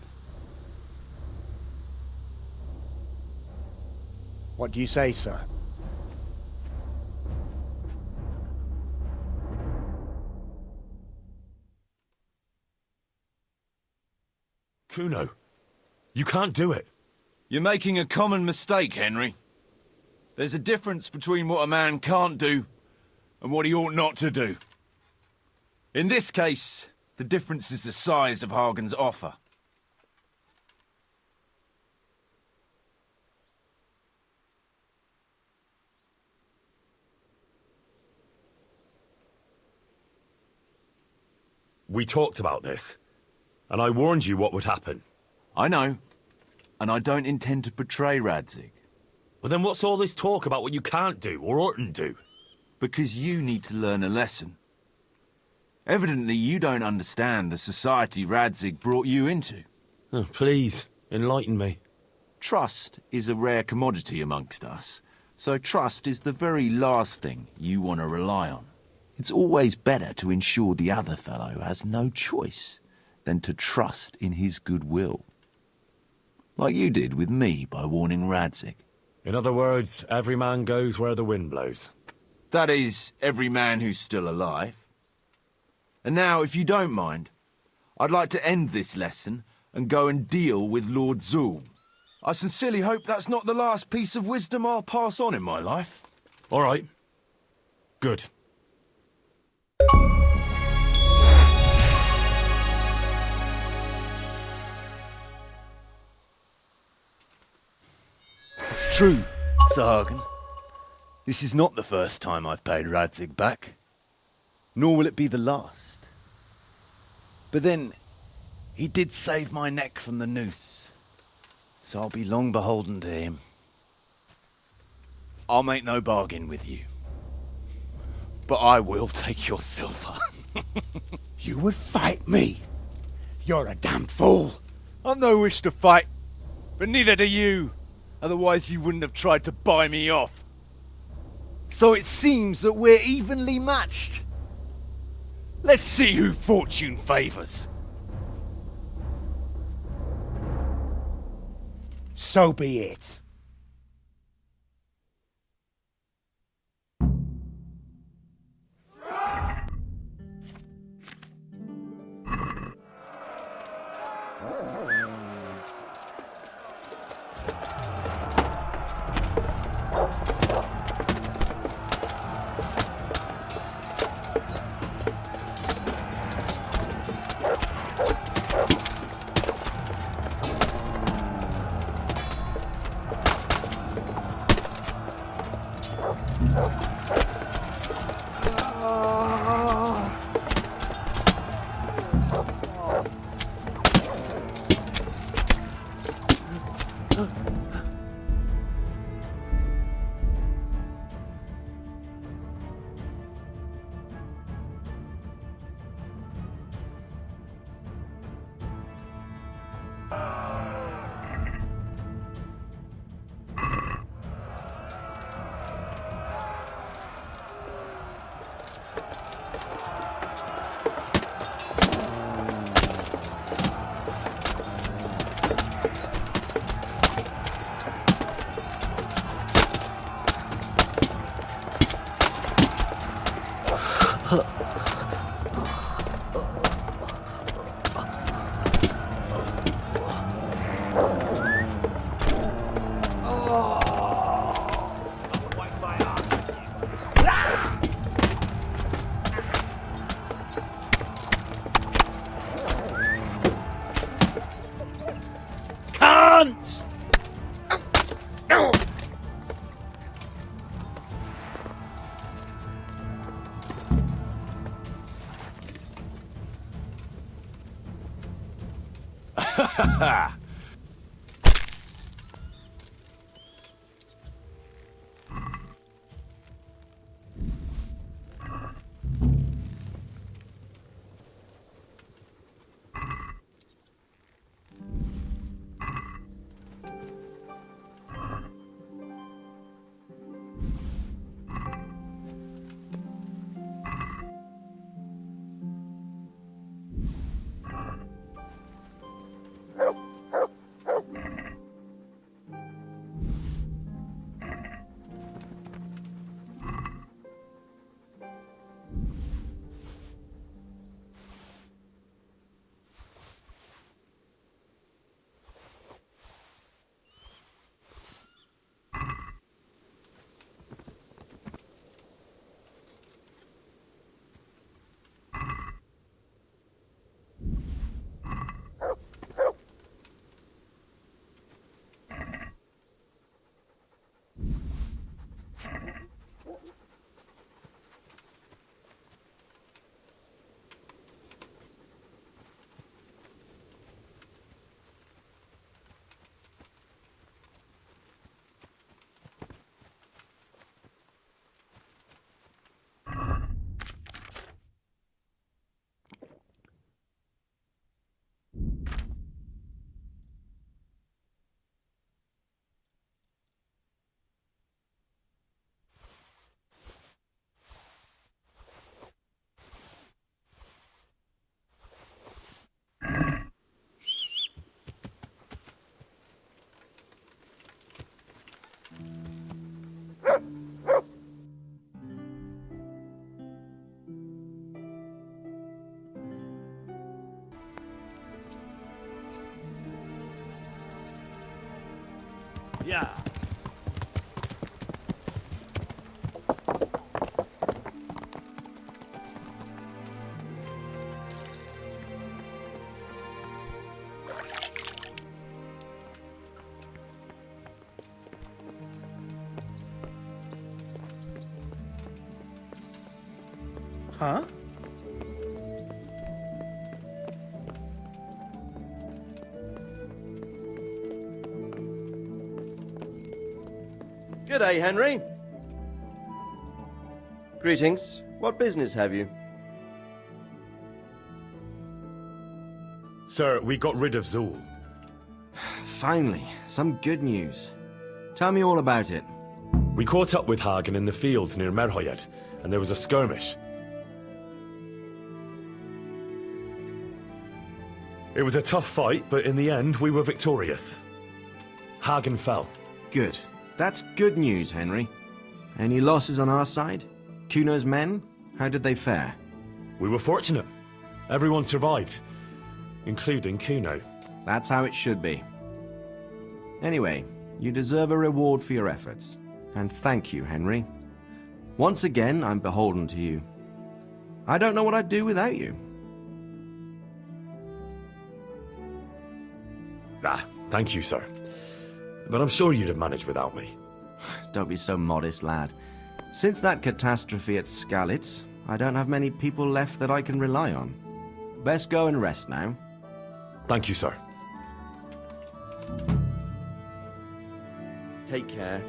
What do you say, sir? Kuno, you can't do it. You're making a common mistake, Henry. There's a difference between what a man can't do and what he ought not to do. In this case, the difference is the size of Hagen's offer. We talked about this, and I warned you what would happen. I know, and I don't intend to betray Radzig. Well, then what's all this talk about what you can't do or oughtn't do? Because you need to learn a lesson. Evidently, you don't understand the society Radzig brought you into. Oh, please, enlighten me. Trust is a rare commodity amongst us, so trust is the very last thing you want to rely on. It's always better to ensure the other fellow has no choice than to trust in his goodwill. Like you did with me by warning Radzig. In other words, every man goes where the wind blows. That is, every man who's still alive. And now, if you don't mind, I'd like to end this lesson and go and deal with Lord Zul. I sincerely hope that's not the last piece of wisdom I'll pass on in my life. All right. Good. It's true, Sir Hagen. This is not the first time I've paid Radzig back. Nor will it be the last. But then, he did save my neck from the noose. So I'll be long beholden to him. I'll make no bargain with you. But I will take your silver. You would fight me? You're a damned fool. I've no wish to fight, but neither do you. Otherwise you wouldn't have tried to buy me off. So it seems that we're evenly matched. Let's see who fortune favours. So be it. Yeah. Huh? G'day, Henry. Greetings. What business have you? Sir, we got rid of Zool. Finally, some good news. Tell me all about it. We caught up with Hagen in the fields near Merhoyed, and there was a skirmish. It was a tough fight, but in the end, we were victorious. Hagen fell. Good. That's good news, Henry. Any losses on our side? Kuno's men? How did they fare? We were fortunate. Everyone survived, including Kuno. That's how it should be. Anyway, you deserve a reward for your efforts. And thank you, Henry. Once again, I'm beholden to you. I don't know what I'd do without you. Thank you, sir. But I'm sure you'd have managed without me. Don't be so modest, lad. Since that catastrophe at Skalitz, I don't have many people left that I can rely on. Best go and rest now. Thank you, sir. Take care.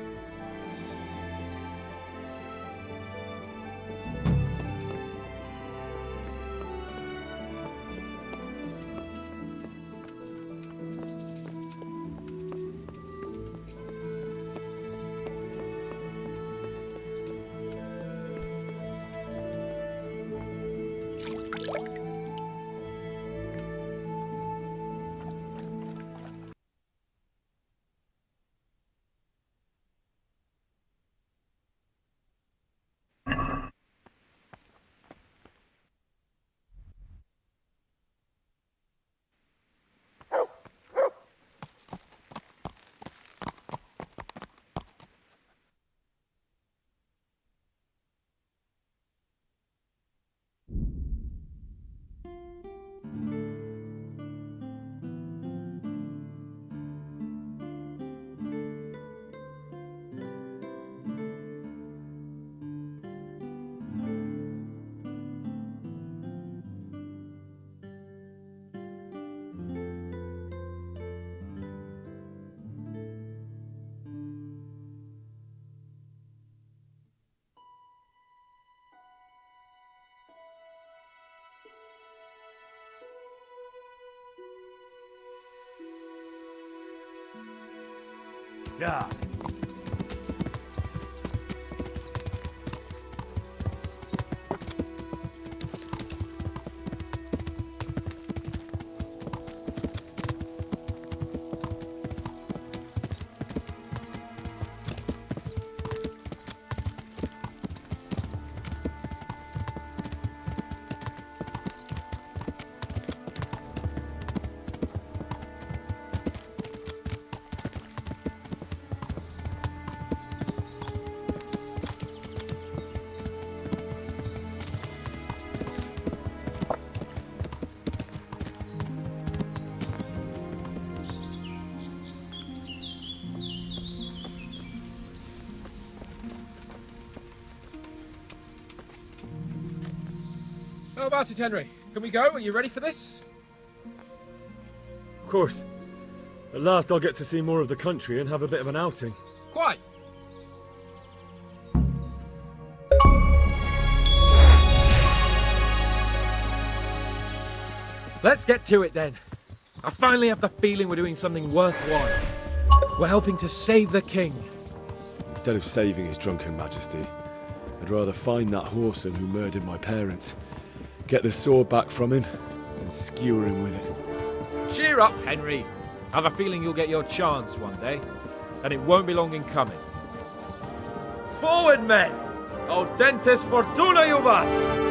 Yeah. How about it, Henry? Can we go? Are you ready for this? Of course. At last I'll get to see more of the country and have a bit of an outing. Quite. Let's get to it then. I finally have the feeling we're doing something worthwhile. We're helping to save the king. Instead of saving his drunken majesty, I'd rather find that horseman who murdered my parents, get the sword back from him, and skewer him with it. Cheer up, Henry. I have a feeling you'll get your chance one day, and it won't be long in coming. Forward, men! Audentes fortuna juvat!